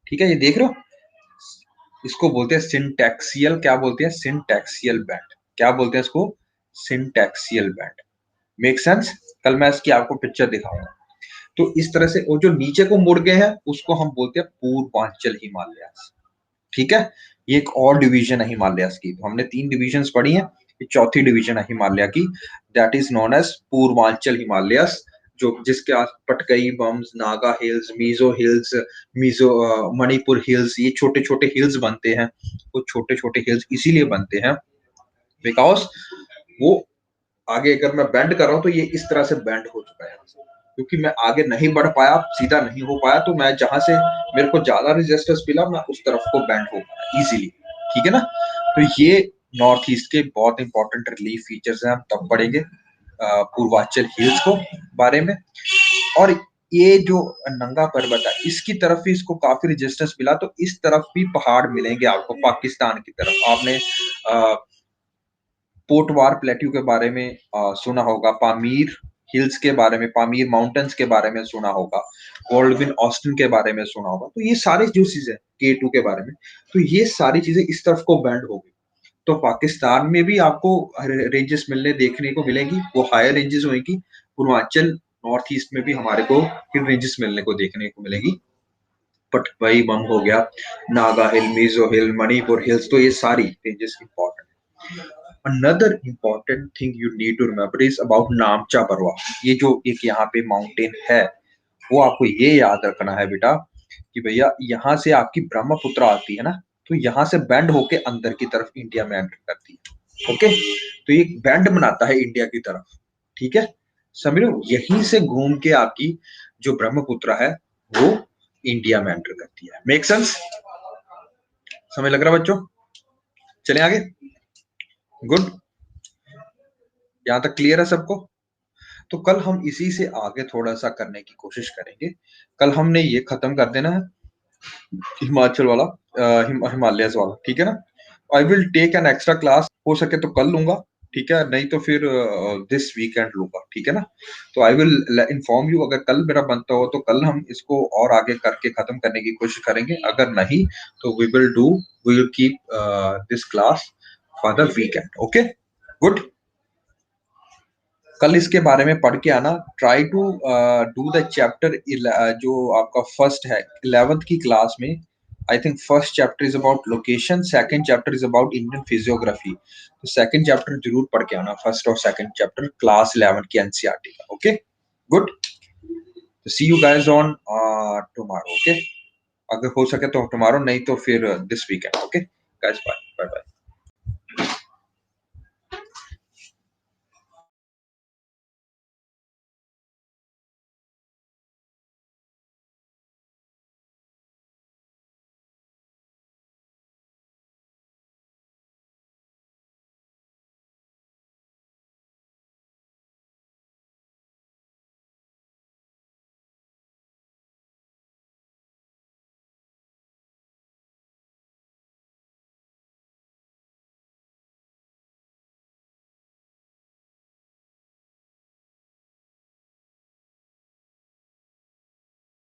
ठीक है? ये देख रहे हो, इसको बोलते हैं सिंटैक्सियल, क्या बोलते हैं? सिंटैक्सियल बैंड। क्या बोलते हैं इसको? सिंटैक्सियल बैंड। Make sense? कल मैं इसकी आपको पिक्चर दिखाऊंगा। तो इस तरह से वो जो नीचे को मुड़ गए हैं उसको हम बोलते हैं पूर्वांचल हिमालय, ठीक है? ये एक और डिवीजन है हिमालयस की। तो हमने 3 डिविजन्स पढ़ी हैं, ये चौथी डिवीजन है हिमालय की, that is known as Purvanchal Himalayas, जो जिसके आस Patkai Bums, Naga hills, Mizo hills, Manipur hills, ये छोटे-छोटे हिल्स बनते हैं। वो छोटे-छोटे हिल्स इसीलिए बनते हैं बिकॉज़ वो आगे अगर मैं बेंड कर रहा हूँ तो ये इस तरह से बेंड हो चुका है यहाँ से। क्योंकि मैं आगे नहीं बढ़ पाया, सीधा नहीं हो पाया, तो मैं जहाँ से मेरे को ज़्यादा रेजिस्टेंस मिला, मैं उस तरफ को बेंड हो पाया ईज़िली, ठीक है ना? तो ये नॉर्थ ईस्ट के बहुत इंपॉर्टेंट रिलीफ फीचर्स हैं, हम तब पढ़ेंगे पूर्वांचल हिल्स को बारे में। और ये जो नंगा पर्वत है, इसकी तरफ भी इसको काफ़ी रेजिस्टेंस मिला, तो इस तरफ भी पहाड़ मिलेंगे आपको पाकिस्तान की तरफ। आपने पोटवार प्लेट्यू के बारे में सुना होगा, पामीर हिल्स के बारे में, पामीर माउंटेन्स के बारे में सुना होगा, गोल्डविन ऑस्टिन के बारे में सुना होगा। तो ये सारी जो चीजें K2 के बारे में, तो ये सारी चीजें इस तरफ को बैंड होगी। तो पाकिस्तान में भी आपको रेंजेस मिलने देखने को मिलेंगी, वो हायर रेंजेस होंगी। पूर्वांचल नॉर्थ ईस्ट में भी हमारे को हिल रेंजेस मिलने को देखने को मिलेगी। पटवाई बम हो गया, Naga hill, Mizo hill, Manipur hills, तो ये सारी रेंजेस इंपॉर्टेंट है। Another important thing you need to remember is about Namcha Barwa. ये जो एक यहाँ पे माउंटेन है, वो आपको ये याद रखना है बेटा कि भैया यहाँ से आपकी ब्रह्मपुत्र आती है ना, तो यहाँ से बैंड होके अंदर की तरफ इंडिया में एंटर करती है। ओके, तो ये बैंड बनाता है इंडिया की तरफ, ठीक है, समझ रहे हो? यहीं से घूम के आपकी जो ब्रह्मपुत्र है वो इंडिया में एंटर करती है। Make sense? समझ लग रहा बच्चों? चलें आगे। गुड, यहां तक क्लियर है सबको? तो कल हम इसी से आगे थोड़ा सा करने की कोशिश करेंगे। कल हमने ये खत्म कर देना है हिमाचल वाला, हिमालयस वाला, ठीक है ना? I will take an extra class, हो सके तो कल लूंगा, ठीक है, नहीं तो फिर दिस वीकेंड लूंगा, ठीक है ना? तो आई विल इन्फॉर्म यू, अगर कल मेरा बनता हो तो कल हम इसको और आगे करके खत्म करने की कोशिश करेंगे, अगर नहीं तो we will keep this class for the weekend. Okay, good. कल इसके बारे में पढ़ के आना। Try to do the chapter जो आपका फर्स्ट है 11th की क्लास में। I think first chapter is about location, second chapter is about Indian physiography. तो सेकंड चैप्टर जरूर पढ़ के आना, फर्स्ट और सेकंड चैप्टर क्लास 11 की एनसीईआरटी का। Okay, good. See you guys on tomorrow. Okay, अगर हो सके तो टुमारो, नहीं तो फिर this weekend. Okay guys, bye bye bye.